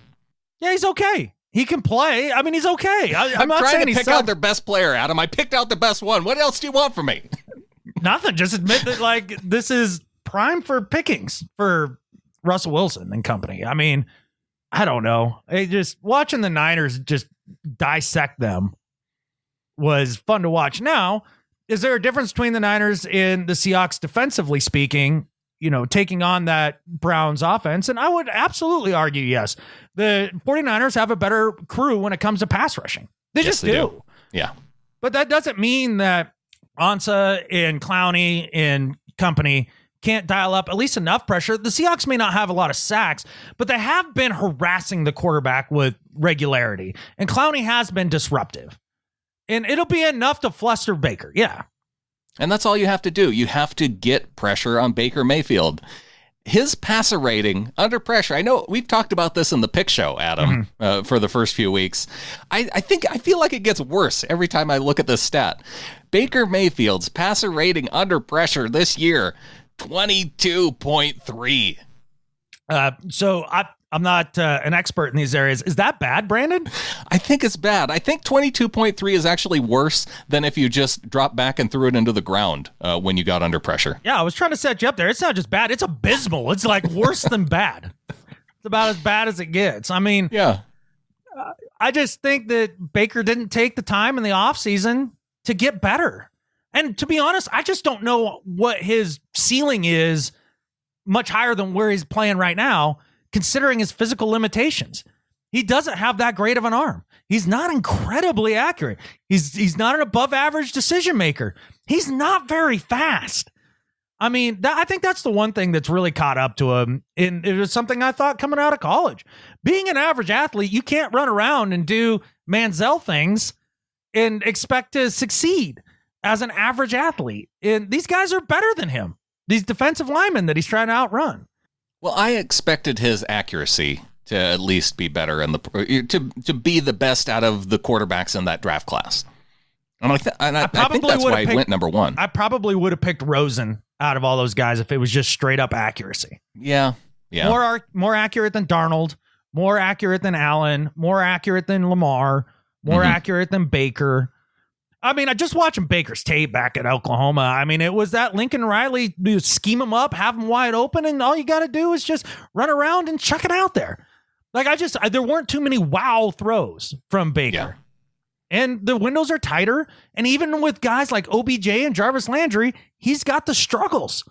Yeah, he's okay. He can play. I mean, he's okay. I'm not trying saying to pick out their best player, Adam. I picked out the best one. What else do you want from me? Nothing. Just admit that, like, this is prime for pickings for Russell Wilson and company. I mean, I don't know. Just watching the Niners just dissect them was fun to watch. Now, is there a difference between the Niners and the Seahawks defensively speaking, taking on that Browns offense? And I would absolutely argue yes. The 49ers have a better crew when it comes to pass rushing. They just do. Yeah. But that doesn't mean that Ansah and Clowney and company can't dial up at least enough pressure. The Seahawks may not have a lot of sacks, but they have been harassing the quarterback with regularity. And Clowney has been disruptive. And it'll be enough to fluster Baker. Yeah. And that's all you have to do. You have to get pressure on Baker Mayfield. His passer rating under pressure. I know we've talked about this in the pick show, Adam, for the first few weeks. I feel like it gets worse every time I look at this stat. Baker Mayfield's passer rating under pressure this year, 22.3. So I'm not an expert in these areas. Is that bad, Brandon? I think it's bad. I think 22.3 is actually worse than if you just dropped back and threw it into the ground when you got under pressure. Yeah, I was trying to set you up there. It's not just bad. It's abysmal. It's like worse than bad. It's about as bad as it gets. I mean, yeah. I just think that Baker didn't take the time in the offseason to get better. And to be honest, I just don't know what his ceiling is much higher than where he's playing right now, considering his physical limitations. He doesn't have that great of an arm. He's not incredibly accurate. He's not an above average decision maker. He's not very fast. I mean, I think that's the one thing that's really caught up to him. And it was something I thought coming out of college. Being an average athlete, you can't run around and do Manziel things and expect to succeed as an average athlete. And these guys are better than him. These defensive linemen that he's trying to outrun. Well, I expected his accuracy to at least be better and to be the best out of the quarterbacks in that draft class. And I think that's why he went number 1. I probably would have picked Rosen out of all those guys if it was just straight up accuracy. Yeah. More accurate than Darnold, more accurate than Allen, more accurate than Lamar, more accurate than Baker. I mean, I just watching Baker's tape back at Oklahoma. I mean, it was that Lincoln Riley scheme him up, have him wide open, and all you got to do is just run around and chuck it out there. Like there weren't too many wow throws from Baker. Yeah. And the windows are tighter. And even with guys like OBJ and Jarvis Landry, he's got the struggles.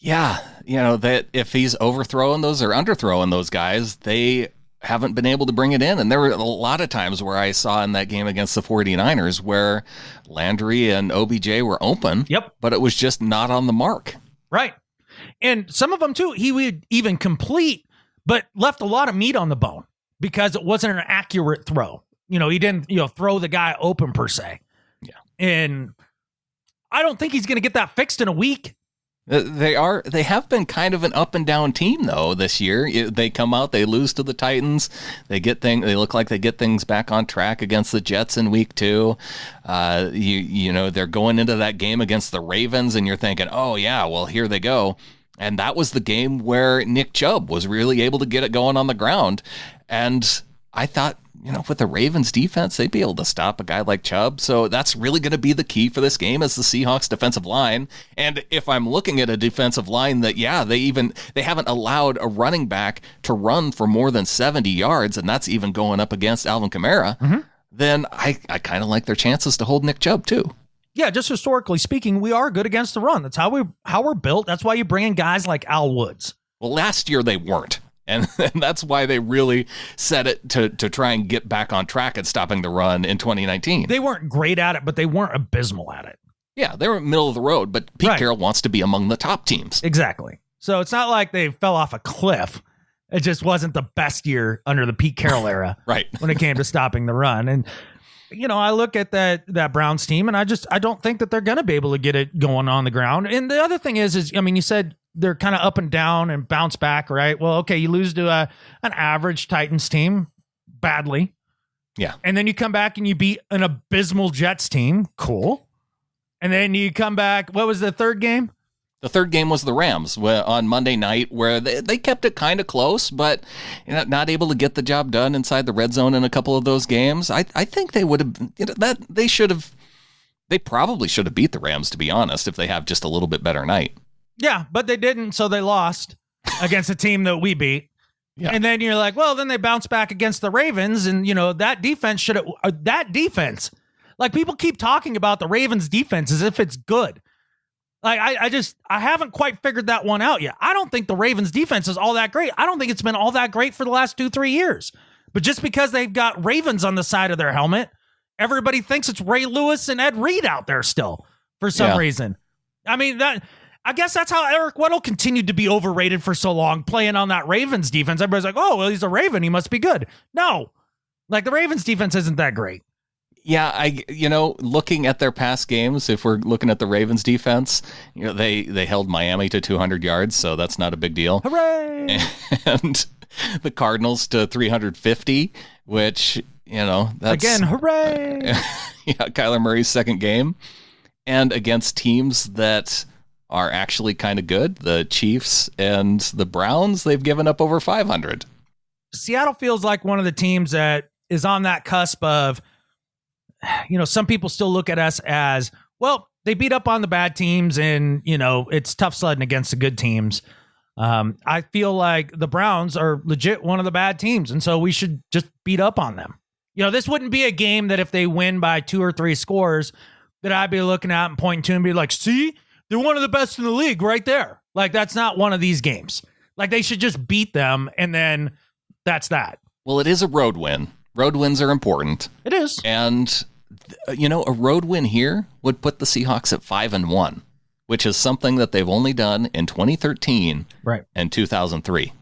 Yeah. That if he's overthrowing those or underthrowing those guys, they haven't been able to bring it in. And there were a lot of times where I saw in that game against the 49ers where Landry and OBJ were open. Yep. But it was just not on the mark. Right. And some of them, too, he would even complete, but left a lot of meat on the bone because it wasn't an accurate throw. He didn't, throw the guy open per se. Yeah. And I don't think he's going to get that fixed in a week. They have been kind of an up and down team though this year. They come out, they lose to the Titans. They look like they get things back on track against the Jets in week 2. They're going into that game against the Ravens and you're thinking, oh yeah, well here they go. And that was the game where Nick Chubb was really able to get it going on the ground. And I thought, with the Ravens defense, they'd be able to stop a guy like Chubb. So that's really going to be the key for this game is the Seahawks defensive line. And if I'm looking at a defensive line that, they haven't allowed a running back to run for more than 70 yards, and that's even going up against Alvin Kamara, then I kind of like their chances to hold Nick Chubb too. Yeah, just historically speaking, we are good against the run. That's how we're built. That's why you bring in guys like Al Woods. Well, last year they weren't. And that's why they really set it to try and get back on track at stopping the run in 2019. They weren't great at it, but they weren't abysmal at it. Yeah, they were middle of the road, but Pete Carroll wants to be among the top teams. Exactly. So it's not like they fell off a cliff. It just wasn't the best year under the Pete Carroll era when it came to stopping the run. And, I look at that Browns team, and I don't think that they're going to be able to get it going on the ground. And the other thing is you said they're kind of up and down and bounce back, right? Well, okay, you lose to an average Titans team badly. Yeah. And then you come back and you beat an abysmal Jets team. Cool. And then you come back. What was the third game? The third game was the Rams on Monday night, where they kept it kind of close, but not able to get the job done inside the red zone in a couple of those games. I think they would have, they probably should have beat the Rams, to be honest, if they have just a little bit better night. Yeah, but they didn't, so they lost against a team that we beat. Yeah. And then you're like, well, then they bounce back against the Ravens, and, that defense like, people keep talking about the Ravens defense as if it's good. Like, I haven't quite figured that one out yet. I don't think the Ravens defense is all that great. I don't think it's been all that great for the last 2-3 years. But just because they've got Ravens on the side of their helmet, everybody thinks it's Ray Lewis and Ed Reed out there still for some reason. I mean, I guess that's how Eric Weddle continued to be overrated for so long, playing on that Ravens defense. Everybody's like, oh, well, he's a Raven. He must be good. No, like the Ravens defense isn't that great. Yeah, looking at their past games, if we're looking at the Ravens defense, they held Miami to 200 yards, so that's not a big deal. Hooray! And the Cardinals to 350, which, that's... Again, hooray! Kyler Murray's second game. And against teams that are actually kind of good, the Chiefs and the Browns, they've given up over 500. Seattle feels like one of the teams that is on that cusp of, some people still look at us as, well, they beat up on the bad teams and, it's tough sledding against the good teams. I feel like the Browns are legit one of the bad teams, and so we should just beat up on them. This wouldn't be a game that if they win by 2 or 3 scores that I'd be looking at and pointing to and be like, see, they're one of the best in the league right there. Like, that's not one of these games. Like, they should just beat them, and then that's that. Well, it is a road win. Road wins are important. It is. And, a road win here would put the Seahawks at 5-1, which is something that they've only done in 2013 and 2003.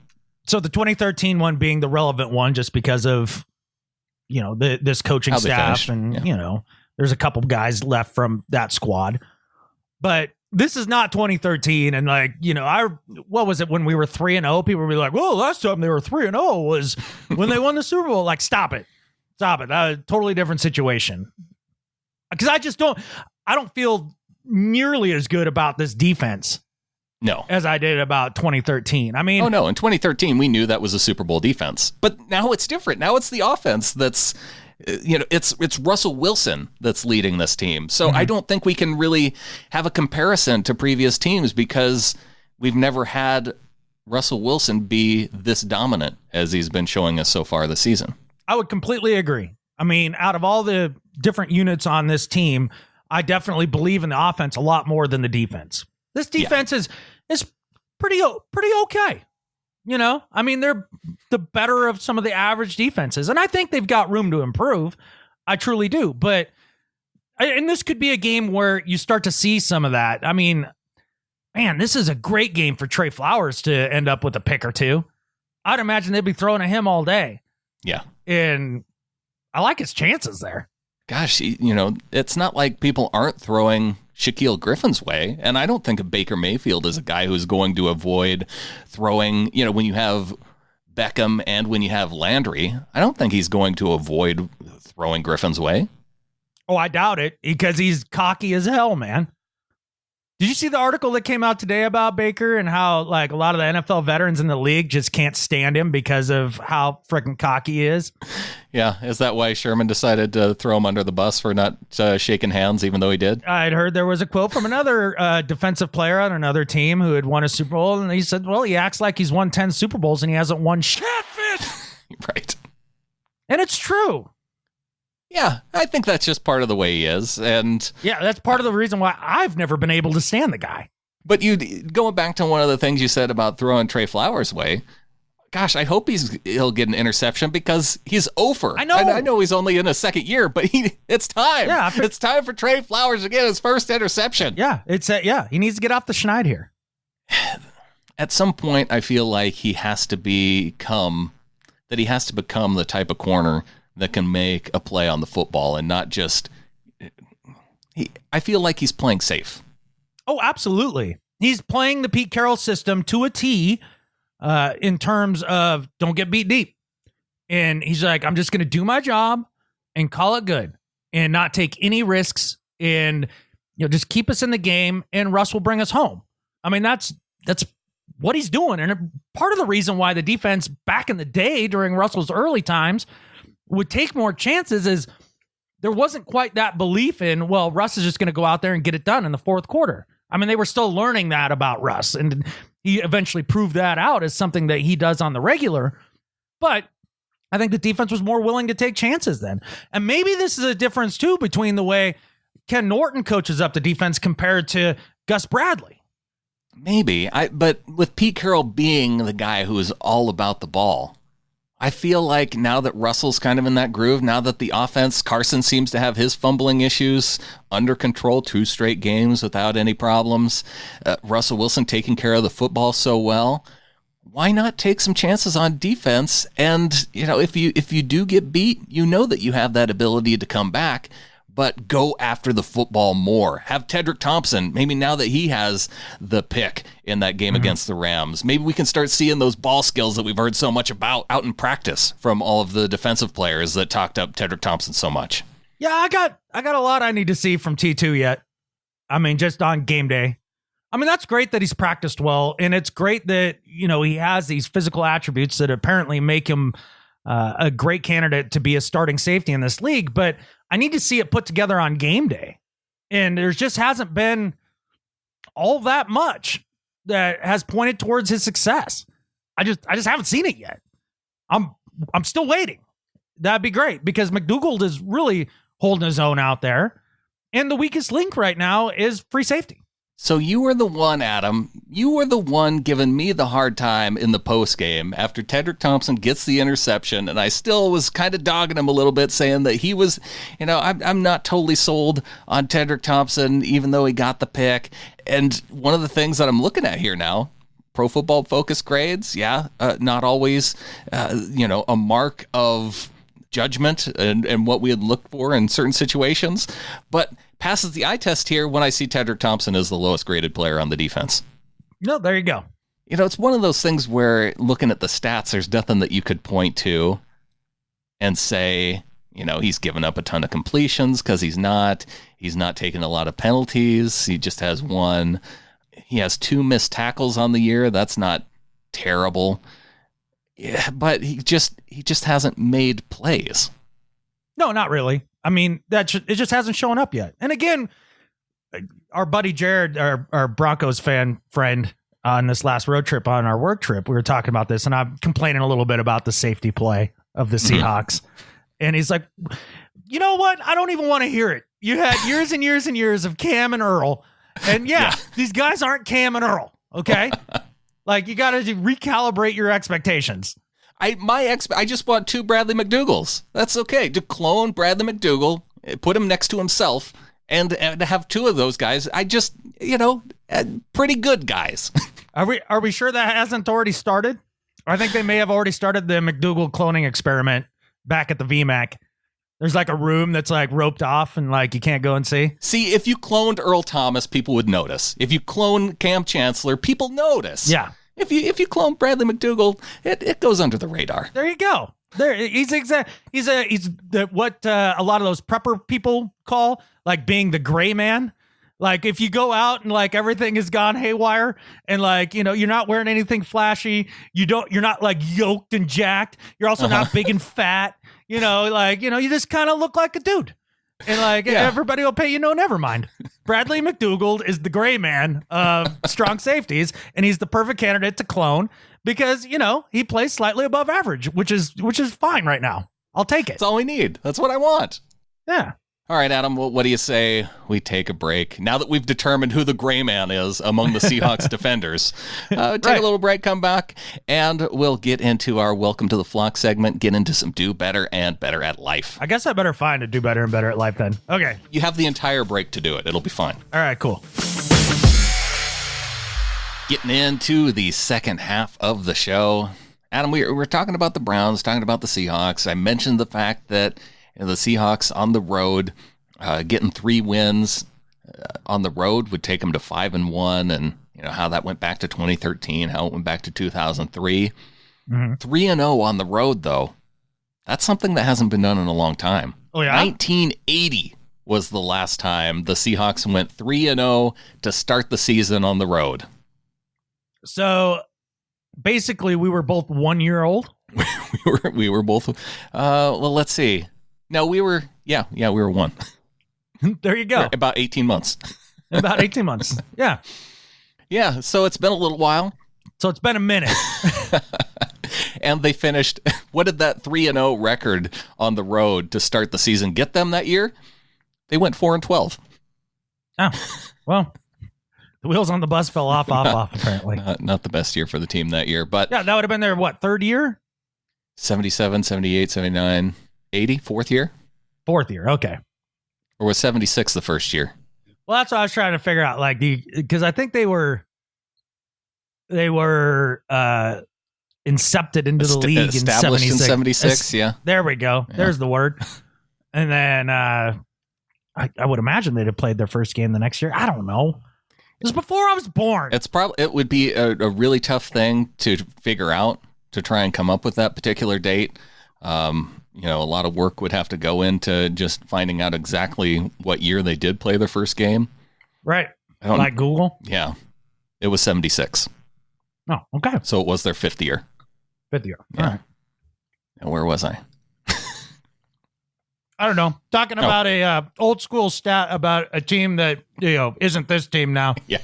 So the 2013 one being the relevant one just because of, this coaching staff and, there's a couple guys left from that squad. But this is not 2013. And what was it when we were 3-0? People would be like, well, last time they were 3-0 was when they won the Super Bowl. Like, stop it. Totally different situation. Because I don't feel nearly as good about this defense. No. As I did about 2013. I mean, oh no, in 2013 we knew that was a Super Bowl defense. But now it's different. Now it's the offense that's it's Russell Wilson that's leading this team. So I don't think we can really have a comparison to previous teams because we've never had Russell Wilson be this dominant as he's been showing us so far this season. I would completely agree. I mean, out of all the different units on this team, I definitely believe in the offense a lot more than the defense. This defense is pretty okay. I mean, they're the better of some of the average defenses, and I think they've got room to improve. I truly do. And this could be a game where you start to see some of that. I mean, man, this is a great game for Trey Flowers to end up with a pick or two. I'd imagine they'd be throwing at him all day. Yeah. And I like his chances there. Gosh, it's not like people aren't throwing Shaquille Griffin's way. And I don't think of Baker Mayfield as a guy who's going to avoid throwing, when you have Beckham and when you have Landry, I don't think he's going to avoid throwing Griffin's way. Oh, I doubt it, because he's cocky as hell, man. Did you see the article that came out today about Baker and how like a lot of the NFL veterans in the league just can't stand him because of how freaking cocky he is? Yeah. Is that why Sherman decided to throw him under the bus for not shaking hands, even though he did? I'd heard there was a quote from another defensive player on another team who had won a Super Bowl. And he said, well, he acts like he's won 10 Super Bowls and he hasn't won Catfish! Right. And it's true. Yeah, I think that's just part of the way he is. And yeah, that's part of the reason why I've never been able to stand the guy. But going back to one of the things you said about throwing Trey Flowers' way, gosh, I hope he'll get an interception because he's over. I know. I know he's only in his second year, but it's time. Yeah, it's time for Trey Flowers to get his first interception. Yeah, he needs to get off the schneid here. At some point, I feel like he has to become the type of corner that can make a play on the football and not just. I feel like he's playing safe. Oh, absolutely. He's playing the Pete Carroll system to a T in terms of don't get beat deep. And he's like, I'm just going to do my job and call it good and not take any risks and just keep us in the game and Russ will bring us home. I mean, that's what he's doing. And part of the reason why the defense back in the day during Russell's early times would take more chances is there wasn't quite that belief in, well, Russ is just going to go out there and get it done in the fourth quarter. I mean, they were still learning that about Russ, and he eventually proved that out as something that he does on the regular. But I think the defense was more willing to take chances then. And maybe this is a difference, too, between the way Ken Norton coaches up the defense compared to Gus Bradley. Maybe. But with Pete Carroll being the guy who is all about the ball, I feel like now that Russell's kind of in that groove, now that the offense, Carson seems to have his fumbling issues under control, 2 straight games without any problems, Russell Wilson taking care of the football so well, why not take some chances on defense? And, if you do get beat, that you have that ability to come back, but go after the football more. Have Tedrick Thompson, maybe now that he has the pick in that game against the Rams, maybe we can start seeing those ball skills that we've heard so much about out in practice from all of the defensive players that talked up Tedrick Thompson so much. Yeah, I got a lot I need to see from T2 yet. I mean, just on game day. I mean, that's great that he's practiced well, and it's great that, he has these physical attributes that apparently make him a great candidate to be a starting safety in this league, but I need to see it put together on game day. And there just hasn't been all that much that has pointed towards his success. I just haven't seen it yet. I'm still waiting. That'd be great because McDougald is really holding his own out there. And the weakest link right now is free safety. So you were the one, Adam. You were the one giving me the hard time in the post game after Tedrick Thompson gets the interception, and I still was kind of dogging him a little bit, saying that he was, I'm not totally sold on Tedrick Thompson, even though he got the pick. And one of the things that I'm looking at here now, Pro Football Focus grades, not always, a mark of judgment and what we had looked for in certain situations, but passes the eye test here when I see Tedrick Thompson as the lowest graded player on the defense. No, there you go. It's one of those things where looking at the stats, there's nothing that you could point to and say, he's given up a ton of completions because he's not taking a lot of penalties. He just has 1. He has 2 missed tackles on the year. That's not terrible. Yeah, but he just hasn't made plays. No, not really. I mean, it just hasn't shown up yet. And again, our buddy Jared, our Broncos friend, on this last road trip, on our work trip, we were talking about this, and I'm complaining a little bit about the safety play of the Seahawks. And he's like, you know what? I don't even want to hear it. You had years and years and years of Cam and Earl. And these guys aren't Cam and Earl, okay? Like, you got to recalibrate your expectations. I just want 2 Bradley McDougals. That's okay. To clone Bradley McDougall, put him next to himself, and to have 2 of those guys, pretty good guys. Are we sure that hasn't already started? I think they may have already started the McDougall cloning experiment back at the VMAC. There's like a room that's like roped off and like you can't go and see. See, if you cloned Earl Thomas, people would notice. If you clone Cam Chancellor, people notice. Yeah. If you clone Bradley McDougall, it goes under the radar. There you go. There he's what a lot of those prepper people call like being the gray man. Like if you go out and like everything has gone haywire and like, you know, you're not wearing anything flashy. You're not like yoked and jacked. You're also not big and fat, you know, like, you know, you just kind of look like a dude and like everybody will pay you no, never mind. Bradley McDougall is the gray man of strong safeties and he's the perfect candidate to clone because, you know, he plays slightly above average, which is fine right now. I'll take it. That's all we need. That's what I want. Yeah. All right, Adam, what do you say we take a break? Now that we've determined who the gray man is among the Seahawks defenders, take a little break, come back, and we'll get into our Welcome to the Flock segment, get into some Do Better and Better at Life. I guess I better find a Do Better and Better at Life then. Okay. You have the entire break to do it. It'll be fine. All right, cool. Getting into the second half of the show. Adam, we're talking about the Browns, talking about the Seahawks. I mentioned the fact that the Seahawks on the road, getting 3 wins on the road would take them to 5-1, and you know how that went back to 2013, how it went back to 2003. 3-0 on the road, though, that's something that hasn't been done in a long time. Oh yeah, 1980 was the last time the Seahawks went 3-0 to start the season on the road. So basically, we were both 1 year old. we were both. Well, let's see. No, we were 1. There you go. About 18 months. About 18 months. Yeah. Yeah, so it's been a little while. So it's been a minute. And they finished, what did that 3-0 record on the road to start the season get them that year? They went 4-12. Oh, well, the wheels on the bus fell off, apparently. Not the best year for the team that year, but... Yeah, that would have been their, third year? 77, 78, 79... 80, fourth year? Fourth year, okay. Or was 76 the first year? Well, that's what I was trying to figure out, like, because I think they were incepted into the league established in 76, yeah. There we go. Yeah. There's the word. And then I would imagine they'd have played their first game the next year. I don't know. It was before I was born. It would be a really tough thing to figure out, to try and come up with that particular date. You know, a lot of work would have to go into just finding out exactly what year they did play their first game. Right. Like Google? Yeah. It was 76. Oh, okay. So it was their 5th year. 5th year. Yeah. All right. And where was I? I don't know. Talking about a old school stat about a team that, you know, isn't this team now. Yeah.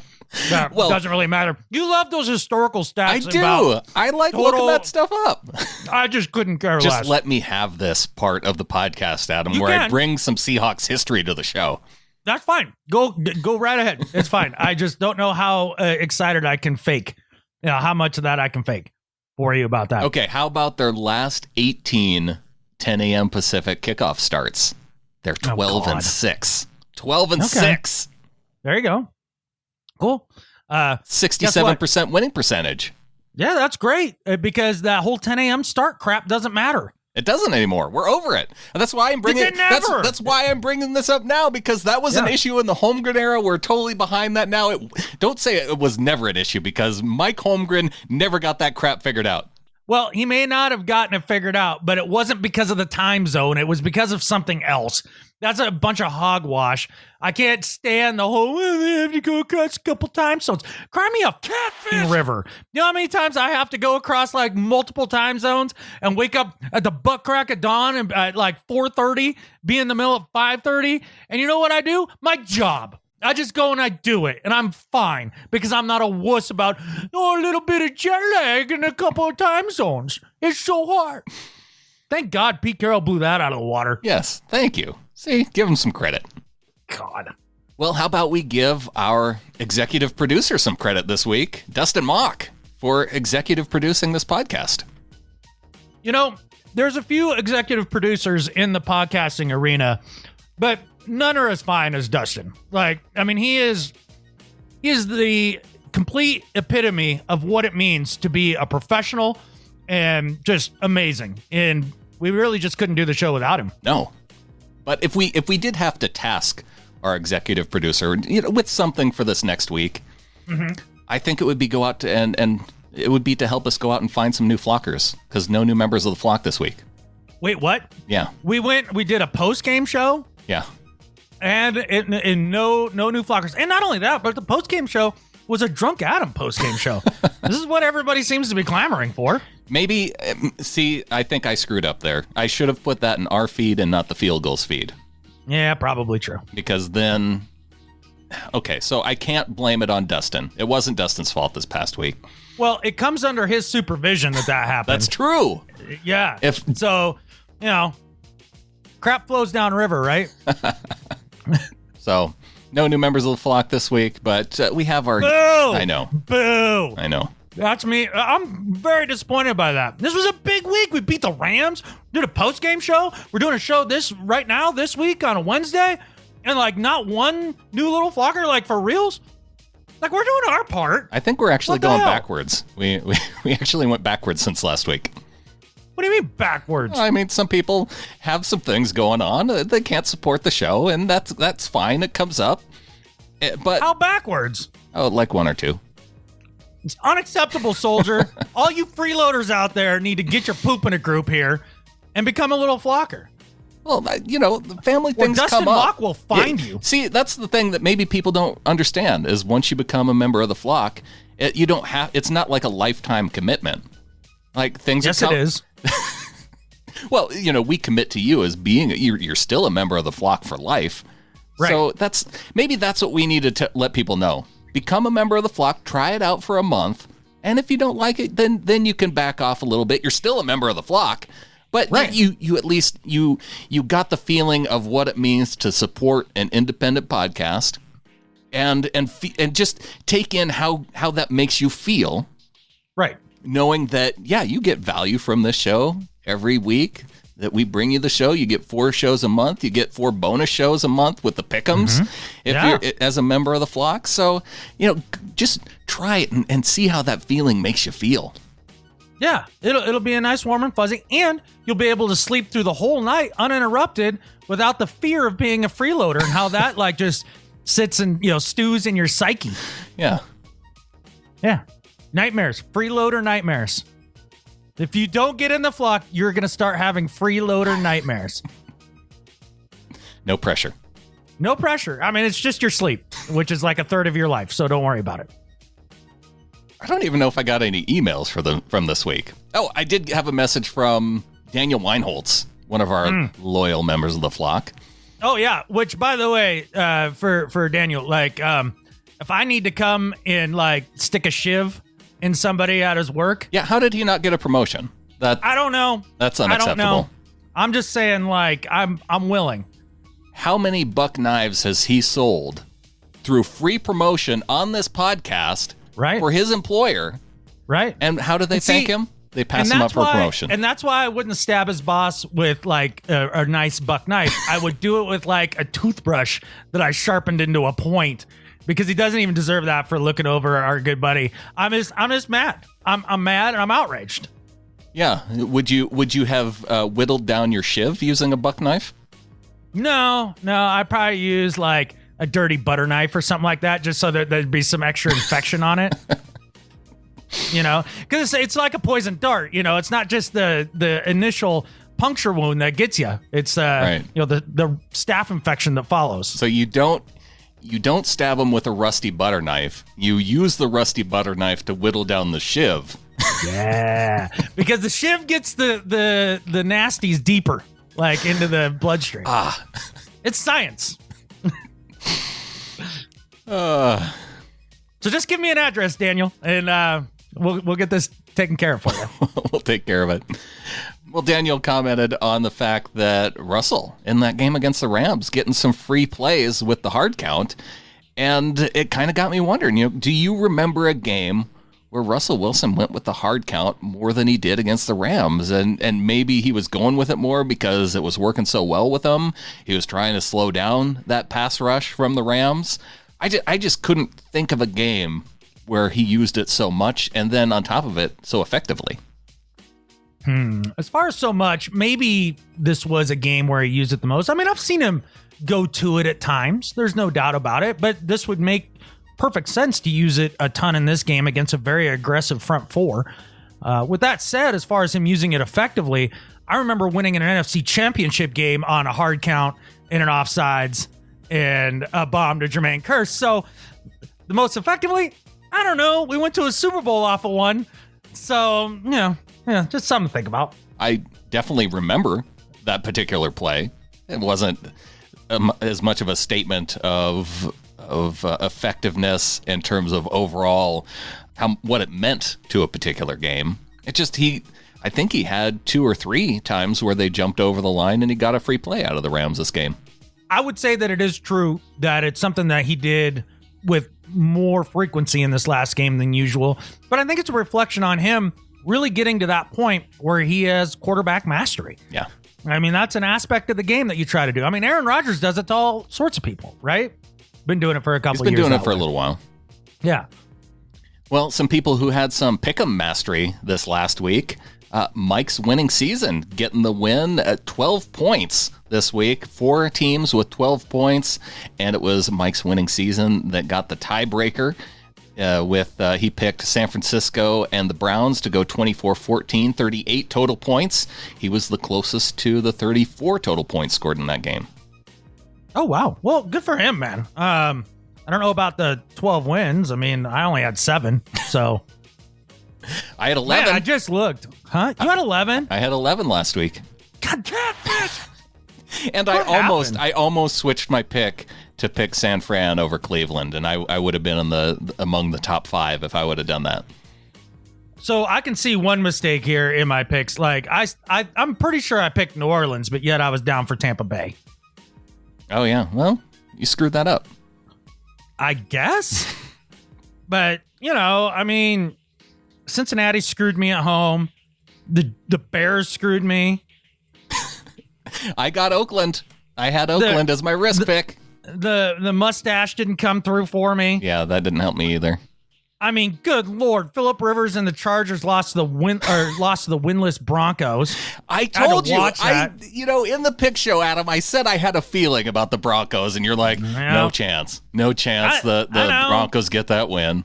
That doesn't really matter. You love those historical stats. I do. I like looking that stuff up. I just couldn't care less. Just let me have this part of the podcast, Adam, I bring some Seahawks history to the show. That's fine. Go right ahead. It's fine. I just don't know how excited I can fake. You know, how much of that I can fake for you about that. Okay, how about their last 18 10 a.m. Pacific kickoff starts? They're 12-6. 12-6. There you go. Cool. 67% winning percentage. Yeah, that's great because that whole 10 a.m. start crap doesn't matter. It doesn't anymore. We're over it. And that's why I'm bringing that's why I'm bringing this up now, because that was an issue in the Holmgren era. We're totally behind that now. Don't say it was never an issue, because Mike Holmgren never got that crap figured out. Well, he may not have gotten it figured out, but it wasn't because of the time zone. It was because of something else. That's a bunch of hogwash. I can't stand the whole, they have to go across a couple time zones. Cry me a catfish river. You know how many times I have to go across like multiple time zones and wake up at the butt crack of dawn and at like 4:30, be in the middle of 5:30. And you know what I do? My job. I just go and I do it, and I'm fine because I'm not a wuss about, a little bit of jet lag in a couple of time zones. It's so hard. Thank God Pete Carroll blew that out of the water. Yes, thank you. See, give him some credit. God. Well, how about we give our executive producer some credit this week, Dustin Mock, for executive producing this podcast. You know, there's a few executive producers in the podcasting arena, but none are as fine as Dustin. Like, I mean, he is the complete epitome of what it means to be a professional and just amazing. And we really just couldn't do the show without him. No. But if we did have to task our executive producer, with something for this next week, I think it would be go out to, and it would be to help us go out and find some new flockers, because no new members of the flock this week. Wait, what? Yeah. We did a post-game show? Yeah. And no new flockers. And not only that, but the post-game show was a Drunk Adam post-game show. This is what everybody seems to be clamoring for. Maybe, I think I screwed up there. I should have put that in our feed and not the Field Goals feed. Yeah, probably true. Because then, okay, so I can't blame it on Dustin. It wasn't Dustin's fault this past week. Well, it comes under his supervision that happened. That's true. Yeah. So, crap flows downriver, right? So, no new members of the flock this week, but we have our... Boo! I know. Boo! I know. That's me. I'm very disappointed by that. This was a big week. We beat the Rams. Did a post-game show. We're doing a show this week on a Wednesday, and not one new little flocker, for reals. We're doing our part. I think we're actually going backwards. We actually went backwards since last week. What do you mean backwards? I mean, some people have some things going on. They can't support the show, and that's fine. It comes up. But how backwards? Oh, like one or two. It's unacceptable, soldier. All you freeloaders out there need to get your poop in a group here and become a little flocker. Well, the family things Dustin come up. Mock will find you. See, that's the thing that maybe people don't understand is once you become a member of the flock, it's not like a lifetime commitment. Things yes, it is. Well, we commit to you as being you're still a member of the flock for life. Right. So that's what we need to let people know. Become a member of the flock, try it out for a month, and if you don't like it, then you can back off a little bit. You're still a member of the flock, but right. you at least you got the feeling of what it means to support an independent podcast, and just take in how that makes you feel. Right. Knowing that, you get value from this show every week that we bring you the show. You get 4 shows a month. You get 4 bonus shows a month with the pick'ems if you're as a member of the flock. So, just try it and see how that feeling makes you feel. Yeah, it'll be a nice warm and fuzzy, and you'll be able to sleep through the whole night uninterrupted without the fear of being a freeloader and how that just sits and stews in your psyche. Yeah. Yeah. Nightmares. Freeloader nightmares. If you don't get in the flock, you're going to start having freeloader nightmares. No pressure. No pressure. I mean, it's just your sleep, which is like a third of your life, so don't worry about it. I don't even know if I got any emails from this week. Oh, I did have a message from Daniel Weinholtz, one of our loyal members of the flock. Oh, yeah. Which, by the way, for Daniel, if I need to come and stick a shiv in somebody at his work. Yeah, how did he not get a promotion? I don't know. That's unacceptable. I don't know. I'm just saying, I'm willing. How many buck knives has he sold through free promotion on this podcast for his employer? Right. And how do they thank him? They pass him up for promotion. And that's why I wouldn't stab his boss with a nice buck knife. I would do it with a toothbrush that I sharpened into a point. Because he doesn't even deserve that for looking over our good buddy. I'm just mad. I'm mad and I'm outraged. Yeah. Would you have whittled down your shiv using a buck knife? No. I'd probably use a dirty butter knife or something like that, just so that there'd be some extra infection on it. Because it's like a poison dart. It's not just the initial puncture wound that gets you. It's the staph infection that follows. So you don't stab them with a rusty butter knife. You use the rusty butter knife to whittle down the shiv. Yeah, because the shiv gets the nasties deeper, into the bloodstream. It's science. So just give me an address, Daniel, and we'll get this taken care of for you. We'll take care of it. Well, Daniel commented on the fact that Russell, in that game against the Rams, getting some free plays with the hard count, and it kind of got me wondering, do you remember a game where Russell Wilson went with the hard count more than he did against the Rams, and maybe he was going with it more because it was working so well with him? He was trying to slow down that pass rush from the Rams. I just couldn't think of a game where he used it so much, and then on top of it, so effectively. As far as so much, maybe this was a game where he used it the most. I mean, I've seen him go to it at times. There's no doubt about it. But this would make perfect sense to use it a ton in this game against a very aggressive front four. With that said, as far as him using it effectively, I remember winning an NFC championship game on a hard count in an offsides and a bomb to Jermaine Kearse. So the most effectively, I don't know. We went to a Super Bowl off of one. So, yeah, just something to think about. I definitely remember that particular play. It wasn't as much of a statement of effectiveness in terms of overall what it meant to a particular game. It just, I think he had 2 or 3 times where they jumped over the line and he got a free play out of the Rams this game. I would say that it is true that it's something that he did with more frequency in this last game than usual. But I think it's a reflection on him really getting to that point where he has quarterback mastery. Yeah. I mean, that's an aspect of the game that you try to do. I mean, Aaron Rodgers does it to all sorts of people, right? Been doing it for a couple of years. He's been doing it for a little while. Yeah. Well, some people who had some pick'em mastery this last week. Mike's winning season, getting the win at 12 points this week. 4 teams with 12 points, and it was Mike's winning season that got the tiebreaker. He picked San Francisco and the Browns to go 24-14, 38 total points. He was the closest to the 34 total points scored in that game. Oh, wow. Well, good for him, man. I don't know about the 12 wins. I mean, I only had 7, so... I had 11. Man, I just looked. Huh? You had 11? I had 11 last week. God damn it! And I almost switched my pick to pick San Fran over Cleveland, and I would have been among the top 5 if I would have done that. So I can see one mistake here in my picks. Like I'm pretty sure I picked New Orleans, but yet I was down for Tampa Bay. Oh yeah, well you screwed that up. I guess, but I mean. Cincinnati screwed me at home. The Bears screwed me. I got Oakland. I had Oakland as my risk pick. The mustache didn't come through for me. Yeah, that didn't help me either. I mean, good Lord, Phillip Rivers and the Chargers lost to the winless Broncos. I told you, in the pick show, Adam, I said I had a feeling about the Broncos, and you're like, no chance. The Broncos get that win.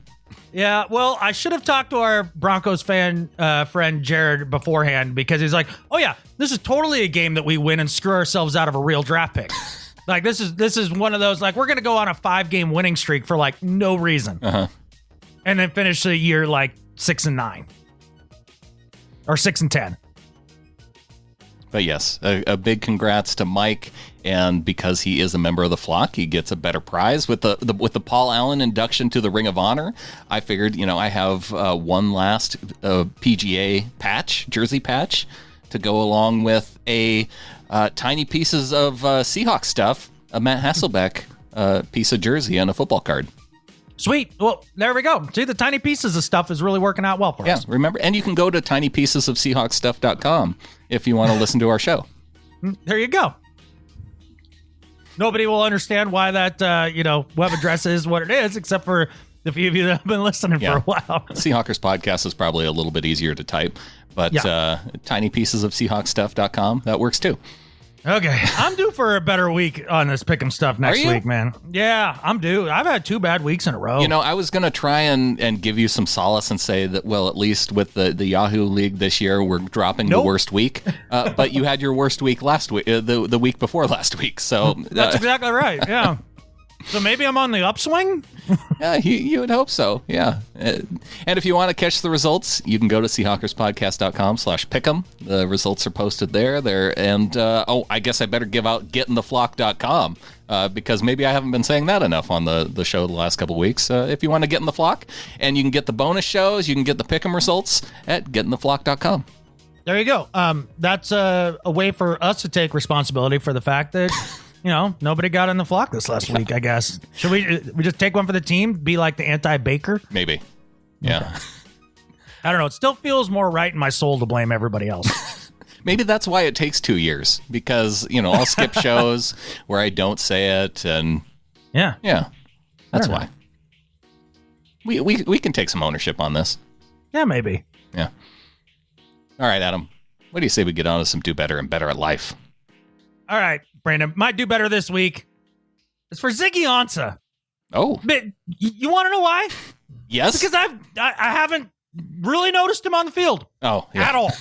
Yeah, well, I should have talked to our Broncos fan friend Jared beforehand, because he's like, "Oh yeah, this is totally a game that we win and screw ourselves out of a real draft pick." Like this is one of those, like, we're gonna go on a 5-game winning streak for like no reason, and then finish the year like 6-9 or 6-10. But yes, a big congrats to Mike, and because he is a member of the flock, he gets a better prize with the Paul Allen induction to the Ring of Honor. I figured, I have one last PGA jersey patch, to go along with a tiny pieces of Seahawks stuff, a Matt Hasselbeck piece of jersey, and a football card. Sweet. Well, there we go. See, the tiny pieces of stuff is really working out well for us. Yeah, remember, and you can go to tinypiecesofseahawksstuff.com if you want to listen to our show. There you go. Nobody will understand why that web address is what it is, except for the few of you that have been listening for a while. Seahawkers podcast is probably a little bit easier to type, but tinypiecesofseahawksstuff.com, that works too. Okay, I'm due for a better week on this pick'em stuff next week, man. Yeah, I'm due. I've had 2 bad weeks in a row. I was going to try and give you some solace and say that, well, at least with the Yahoo League this year, we're dropping the worst week. But you had your worst week last week, the week before last week. So that's exactly right. Yeah. So maybe I'm on the upswing? Yeah, you would hope so. Yeah. And if you want to catch the results, you can go to SeahawkersPodcast.com/pick'em. The results are posted there. And, I guess I better give out getintheflock.com because maybe I haven't been saying that enough on the show the last couple of weeks. If you want to get in the flock, and you can get the bonus shows, you can get the pick'em results at getintheflock.com. There you go. That's a way for us to take responsibility for the fact that... nobody got in the flock this last week, I guess. Should we just take one for the team? Be like the anti-Baker? Maybe. Yeah. Okay. I don't know. It still feels more right in my soul to blame everybody else. Maybe that's why it takes 2 years, because, I'll skip shows where I don't say it, and yeah, that's why. We can take some ownership on this. Yeah, maybe. Yeah. All right, Adam. What do you say we get on to some do better and better at life? All right, Brandon. My do better this week is for Ziggy Ansah. Oh. But you want to know why? Yes. Because I haven't really noticed him on the field. Oh, yeah. At all.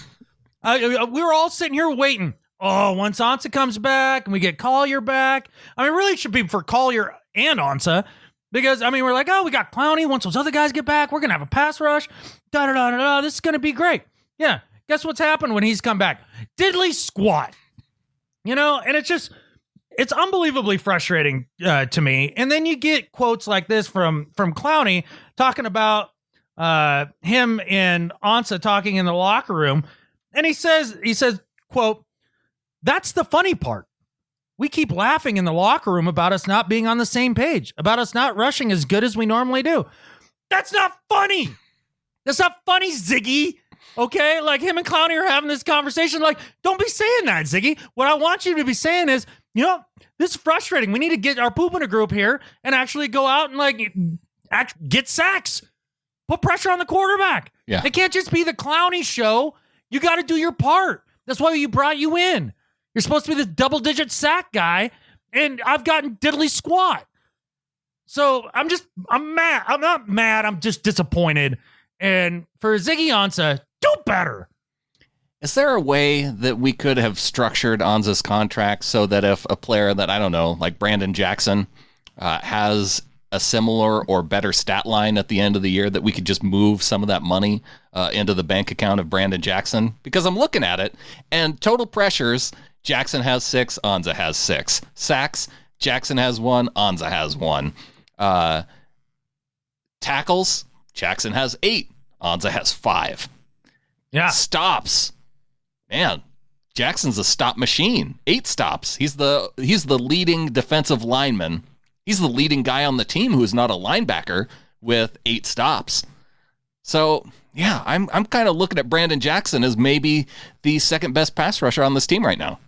We were all sitting here waiting. Oh, once Ansah comes back and we get Collier back. I mean, really it should be for Collier and Ansah. Because, I mean, we're like, oh, we got Clowney. Once those other guys get back, we're going to have a pass rush. Da-da-da-da-da. This is going to be great. Yeah. Guess what's happened when he's come back? Diddly squat. And it's unbelievably frustrating to me. And then you get quotes like this from Clowney talking about him and Ansah talking in the locker room. And he says, quote, "That's the funny part. We keep laughing in the locker room about us not being on the same page, about us not rushing as good as we normally do." That's not funny. That's not funny, Ziggy. Okay? Like, him and Clowney are having this conversation. Like, don't be saying that, Ziggy. What I want you to be saying is, this is frustrating. We need to get our poop in a group here and actually go out and, get sacks. Put pressure on the quarterback. Yeah. It can't just be the Clowney show. You got to do your part. That's why we brought you in. You're supposed to be this double-digit sack guy, and I've gotten diddly squat. So I'm mad. I'm not mad. I'm just disappointed. And for Ziggy Ansah, do better. Is there a way that we could have structured Ansah's contract so that if a player that, I don't know, like Brandon Jackson, has a similar or better stat line at the end of the year, that we could just move some of that money into the bank account of Brandon Jackson? Because I'm looking at it, and total pressures, Jackson has 6, Ansah has 6. Sacks, Jackson has 1, Ansah has 1. Tackles, Jackson has 8, Ansah has 5. Yeah. Stops, man, Jackson's a stop machine. 8 stops. He's the leading defensive lineman. He's the leading guy on the team who is not a linebacker with 8 stops. So, yeah, I'm kind of looking at Brandon Jackson as maybe the second best pass rusher on this team right now.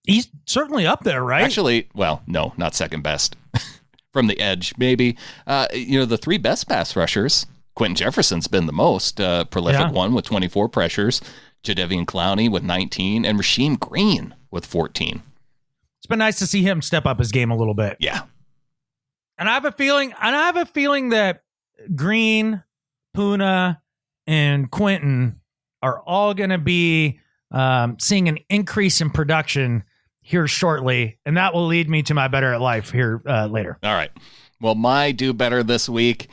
He's certainly up there, right? Actually, well, no, not second best. From the edge, maybe. The 3 best pass rushers, Quentin Jefferson's been the most prolific one with 24 pressures, Jadeveon Clowney with 19, and Rasheem Green with 14. It's been nice to see him step up his game a little bit. Yeah. And I have a feeling that Green, Puna, and Quentin are all going to be seeing an increase in production here shortly, and that will lead me to my better at life here later. All right. Well, my do better this week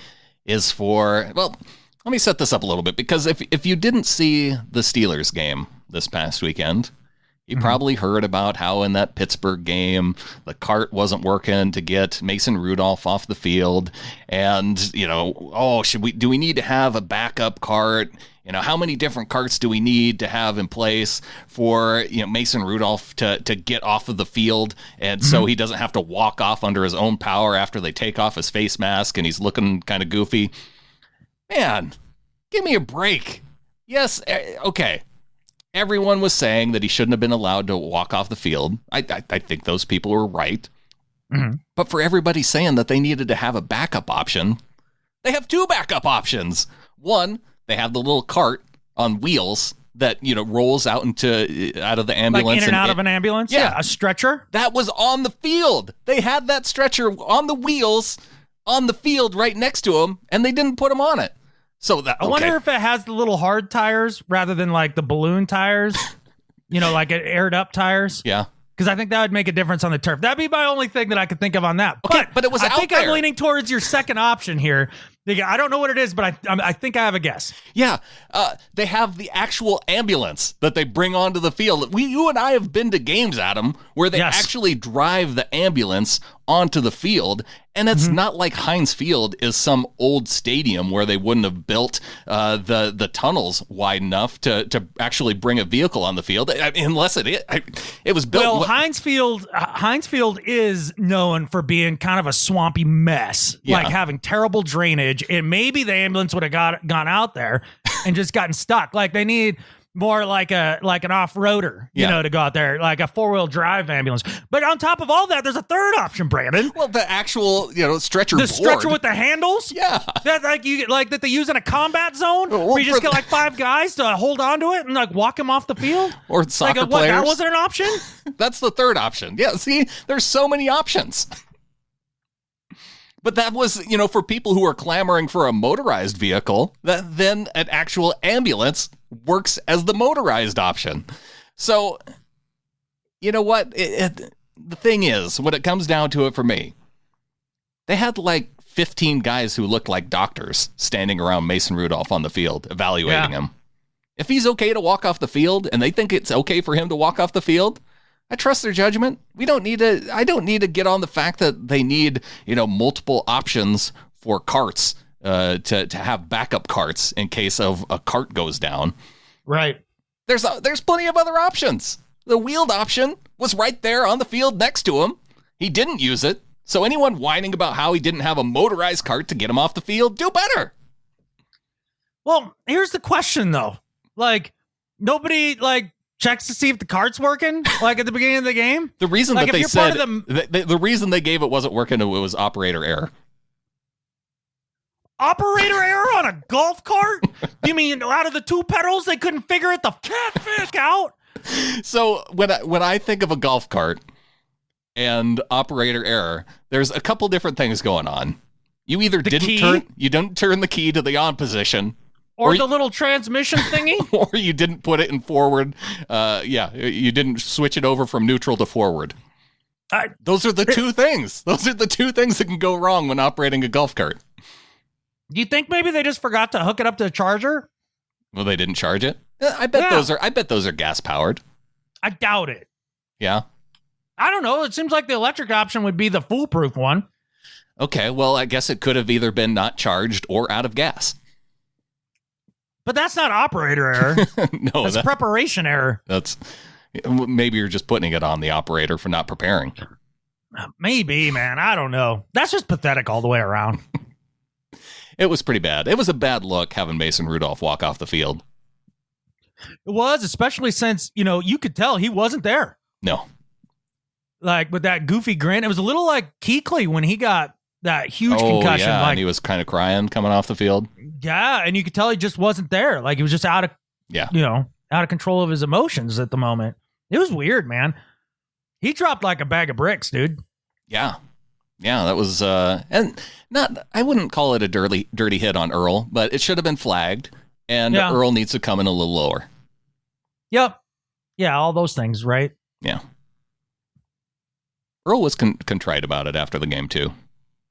is for, let me set this up a little bit, because if you didn't see the Steelers game this past weekend, you probably heard about how in that Pittsburgh game, the cart wasn't working to get Mason Rudolph off the field. And, do we need to have a backup cart? How many different carts do we need to have in place for, Mason Rudolph to get off of the field? And so he doesn't have to walk off under his own power after they take off his face mask and he's looking kind of goofy. Man, give me a break. Yes. Okay. Everyone was saying that he shouldn't have been allowed to walk off the field. I think those people were right. But for everybody saying that they needed to have a backup option, they have 2 backup options. One, they have the little cart on wheels that, rolls out of the ambulance. Like in and out of an ambulance? Yeah. A stretcher? That was on the field. They had that stretcher on the wheels on the field right next to him, and they didn't put him on it. So I wonder if it has the little hard tires rather than like the balloon tires, like aired up tires. Yeah. Because I think that would make a difference on the turf. That'd be my only thing that I could think of on that. Okay, but it was out there. I think I'm leaning towards your second option here. I don't know what it is, but I think I have a guess. Yeah, they have the actual ambulance that they bring onto the field. You and I have been to games, Adam, where they actually drive the ambulance onto the field, and it's not like Heinz Field is some old stadium where they wouldn't have built the tunnels wide enough to actually bring a vehicle on the field, unless it was built. Well, Heinz Field is known for being kind of a swampy mess, like having terrible drainage, and maybe the ambulance would have gone out there and just gotten stuck. Like they need more like an off-roader, you know, to go out there, like a 4-wheel drive ambulance. But on top of all that, there's a third option, Brandon. Well, the actual, stretcher board. The stretcher with the handles? Yeah. That that they use in a combat zone where you just get like 5 guys to hold on to it and like walk them off the field? Or soccer players. That wasn't an option? That's the third option. Yeah, see, there's so many options. But that was, for people who are clamoring for a motorized vehicle, that then an actual ambulance works as the motorized option. So, you know what? The thing is, when it comes down to it for me, they had like 15 guys who looked like doctors standing around Mason Rudolph on the field, evaluating him. If he's okay to walk off the field and they think it's okay for him to walk off the field, I trust their judgment. I don't need to get on the fact that they need, multiple options for carts to have backup carts in case of a cart goes down. Right. There's plenty of other options. The wheeled option was right there on the field next to him. He didn't use it. So anyone whining about how he didn't have a motorized cart to get him off the field, do better. Well, here's the question though. Like, nobody checks to see if the cart's working, like at the beginning of the game. The reason that they said the reason they gave it wasn't working, it was operator error. Operator error on a golf cart? You mean out of the 2 pedals they couldn't figure it the catfish out? So when I think of a golf cart and operator error, there's a couple different things going on. You either didn't turn the key to the on position. Or the little transmission thingy? Or you didn't put it in forward. You didn't switch it over from neutral to forward. Those are the 2 things. Those are the 2 things that can go wrong when operating a golf cart. Do you think maybe they just forgot to hook it up to the charger? Well, they didn't charge it? I bet those are gas powered. I doubt it. Yeah? I don't know. It seems like the electric option would be the foolproof one. Okay, well, I guess it could have either been not charged or out of gas. But that's not operator error. No, that's preparation error. Maybe you're just putting it on the operator for not preparing. Maybe, man. I don't know. That's just pathetic all the way around. It was pretty bad. It was a bad look having Mason Rudolph walk off the field. It was, especially since, you could tell he wasn't there. No. Like with that goofy grin. It was a little like Kuechly when he got that huge concussion. Yeah, and he was kind of crying coming off the field. Yeah, and you could tell he just wasn't there. Like he was just out of control of his emotions at the moment. It was weird, man. He dropped like a bag of bricks, dude. Yeah. Yeah, that was and I wouldn't call it a dirty hit on Earl, but it should have been flagged, and Earl needs to come in a little lower. Yep. Yeah, all those things, right? Yeah. Earl was contrite about it after the game too.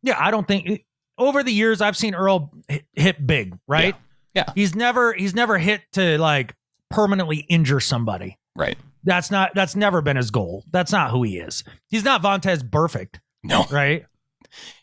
Yeah, I don't think over the years I've seen Earl hit big, right? Yeah. He's never hit to like permanently injure somebody. Right. That's never been his goal. That's not who he is. He's not Vontaze Burfict. No. Right?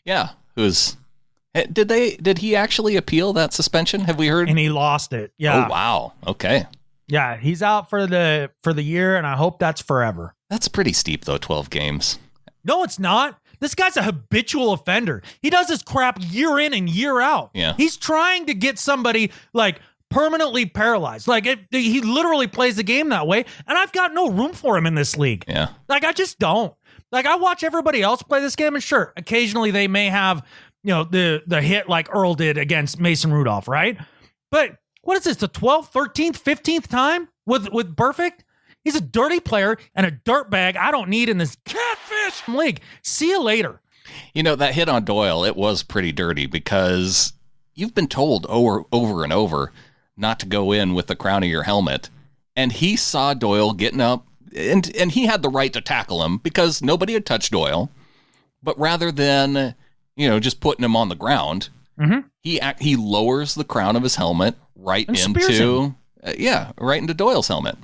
Yeah. Did he actually appeal that suspension? Have we heard? And he lost it. Yeah. Oh wow. Okay. Yeah, he's out for the year, and I hope that's forever. That's pretty steep though, 12 games. No, it's not. This guy's a habitual offender. He does this crap year in and year out. Yeah. He's trying to get somebody like permanently paralyzed. Like he literally plays the game that way, and I've got no room for him in this league. Yeah. Like I just don't. Like I watch everybody else play this game, and sure, occasionally they may have, the hit like Earl did against Mason Rudolph, right? But what is this, the 12th, 13th, 15th time with Burfict? He's a dirty player and a dirtbag I don't need in this catfish league. See you later. That hit on Doyle, it was pretty dirty because you've been told over and over not to go in with the crown of your helmet. And he saw Doyle getting up, and he had the right to tackle him because nobody had touched Doyle. But rather than, just putting him on the ground, he lowers the crown of his helmet right into Doyle's helmet.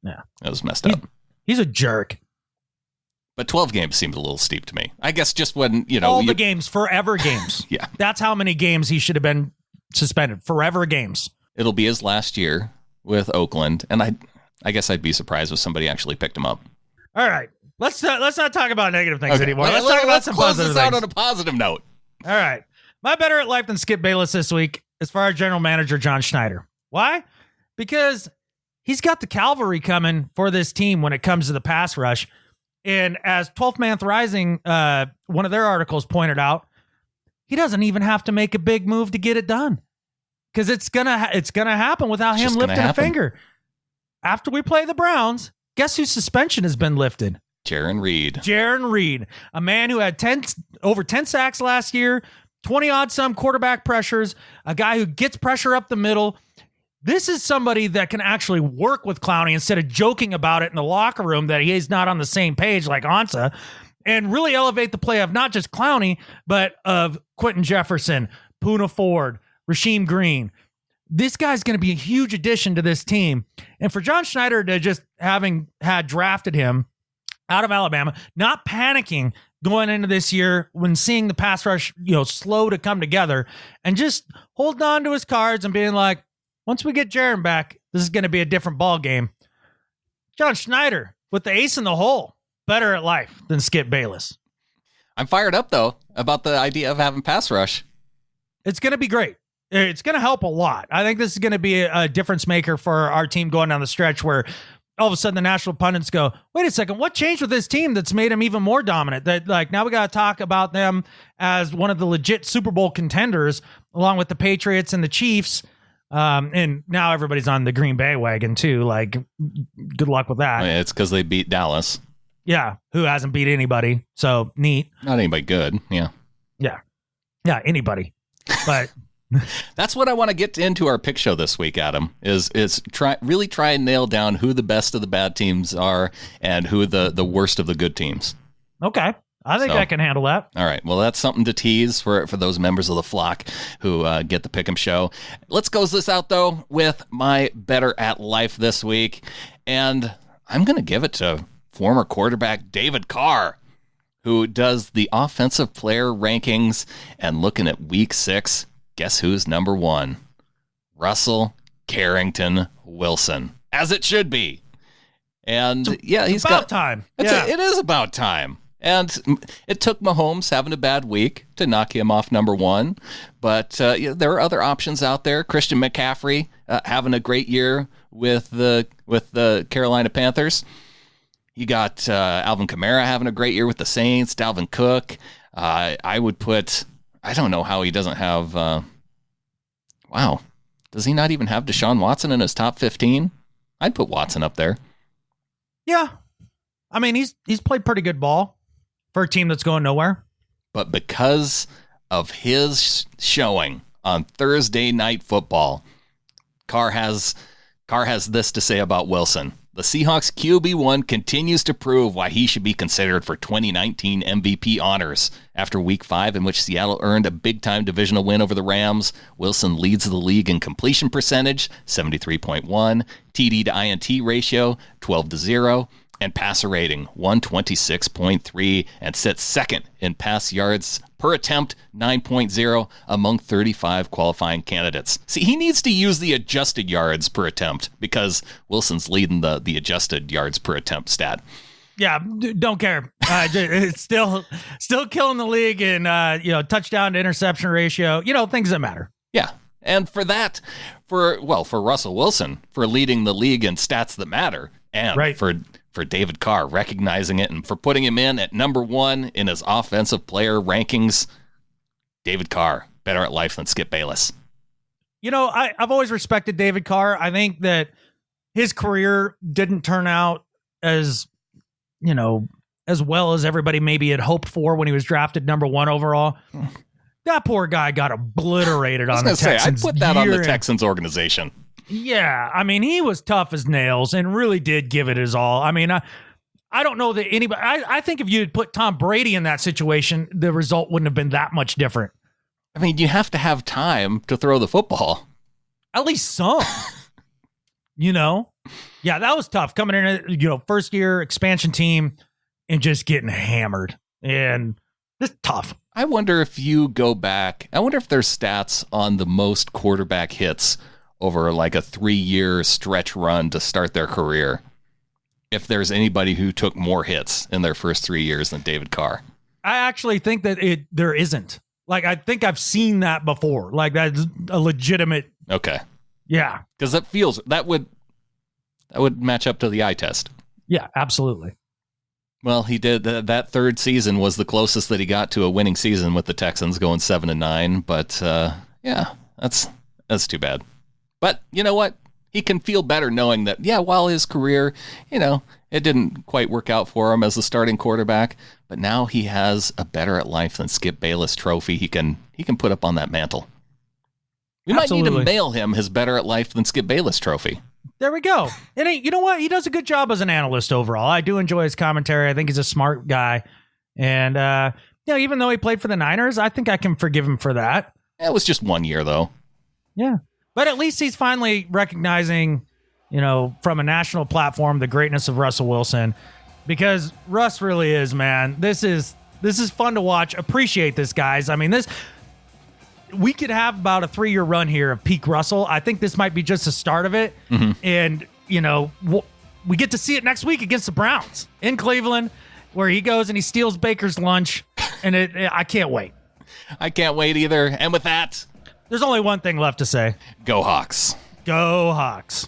Yeah. That was messed up. He's a jerk. But 12 games seems a little steep to me. I guess just when, all the games, forever games. Yeah. That's how many games he should have been suspended. Forever games. It'll be his last year with Oakland, and I guess I'd be surprised if somebody actually picked him up. All right. Let's not talk about negative things anymore. Let's talk about some positive things. Let's close this out on a positive note. All right. My better at life than Skip Bayless this week is for our general manager, John Schneider. Why? Because he's got the cavalry coming for this team when it comes to the pass rush. And as 12th Man Rising, one of their articles pointed out, he doesn't even have to make a big move to get it done, because it's gonna happen without him lifting a finger. After we play the Browns, guess whose suspension has been lifted? Jarran Reed, a man who had over 10 sacks last year, 20-odd some quarterback pressures, a guy who gets pressure up the middle. This is somebody that can actually work with Clowney instead of joking about it in the locker room that he's not on the same page like Ansah, and really elevate the play of not just Clowney, but of Quentin Jefferson, Poona Ford, Rasheem Green. This guy's going to be a huge addition to this team. And for John Schneider to just having had drafted him out of Alabama, not panicking going into this year when seeing the pass rush, slow to come together, and just holding on to his cards and being like, once we get Jarran back, this is going to be a different ball game. John Schneider with the ace in the hole, better at life than Skip Bayless. I'm fired up, though, about the idea of having pass rush. It's going to be great. It's going to help a lot. I think this is going to be a difference maker for our team going down the stretch, where all of a sudden the national pundits go, wait a second, what changed with this team that's made them even more dominant? That, like, now we got to talk about them as one of the legit Super Bowl contenders, along with the Patriots and the Chiefs. And now everybody's on the Green Bay wagon too. Like, good luck with that. It's because they beat Dallas. Yeah, who hasn't beat anybody? So neat. Not anybody good. Yeah, anybody. But that's what I want to get into our pick show this week, Adam. Is try and nail down who the best of the bad teams are and who the worst of the good teams. Okay. I think I can handle that. All right. Well, that's something to tease for those members of the flock who get the Pick'em show. Let's close this out, though, with my better at life this week. And I'm going to give it to former quarterback David Carr, who does the offensive player rankings. And looking at week 6, guess who's number 1? Russell Carrington Wilson, as it should be. And yeah, he's about time. It is about time. And it took Mahomes having a bad week to knock him off number 1. But there are other options out there. Christian McCaffrey having a great year with the Carolina Panthers. You got Alvin Kamara having a great year with the Saints. Dalvin Cook. I would put, I don't know how he doesn't have, wow. Does he not even have Deshaun Watson in his top 15? I'd put Watson up there. Yeah. I mean, he's played pretty good ball for a team that's going nowhere. But because of his showing on Thursday Night Football, Carr has this to say about Wilson. The Seahawks QB1 continues to prove why he should be considered for 2019 MVP honors. After Week 5, in which Seattle earned a big-time divisional win over the Rams, Wilson leads the league in completion percentage, 73.1, TD to INT ratio, 12-0, and passer rating, 126.3, and sits second in pass yards per attempt, 9.0, among 35 qualifying candidates. See, he needs to use the adjusted yards per attempt because Wilson's leading the adjusted yards per attempt stat. Yeah, don't care. It's still killing the league in touchdown to interception ratio, things that matter. Yeah. And for Russell Wilson, for leading the league in stats that matter, and right. for David Carr recognizing it and for putting him in at number 1 in his offensive player rankings, David Carr, better at life than Skip Bayless. I've always respected David Carr. I think that his career didn't turn out as well as everybody maybe had hoped for when he was drafted number 1 overall. That poor guy got obliterated on the Texans. I put that on the Texans organization. Yeah, I mean, he was tough as nails and really did give it his all. I mean, I don't know that anybody... I think if you had put Tom Brady in that situation, the result wouldn't have been that much different. I mean, you have to have time to throw the football. At least some. Yeah, that was tough. Coming in, first year expansion team and just getting hammered. And it's tough. I wonder if you go back... I wonder if there's stats on the most quarterback hits over like a 3-year stretch run to start their career, if there's anybody who took more hits in their first 3 years than David Carr. I actually think that there isn't. Like, I think I've seen that before. Like, that's a legitimate... Okay. Yeah. Because that would... That would match up to the eye test. Yeah, absolutely. Well, he did. That third season was the closest that he got to a winning season with the Texans going 7-9. But yeah, that's too bad. But you know what? He can feel better knowing that, yeah, while his career, it didn't quite work out for him as a starting quarterback, but now he has a better at life than Skip Bayless trophy he can put up on that mantle. We Absolutely. might need to mail him his better at life than Skip Bayless trophy. There we go. And you know what? He does a good job as an analyst overall. I do enjoy his commentary. I think he's a smart guy. And, even though he played for the Niners, I think I can forgive him for that. It was just 1 year, though. Yeah. But at least he's finally recognizing, from a national platform, the greatness of Russell Wilson. Because Russ really is, man. This is fun to watch. Appreciate this, guys. I mean, we could have about a 3-year run here of peak Russell. I think this might be just the start of it. Mm-hmm. And, we get to see it next week against the Browns in Cleveland, where he goes and he steals Baker's lunch. And I can't wait. I can't wait either. And with that, there's only one thing left to say. Go Hawks. Go Hawks.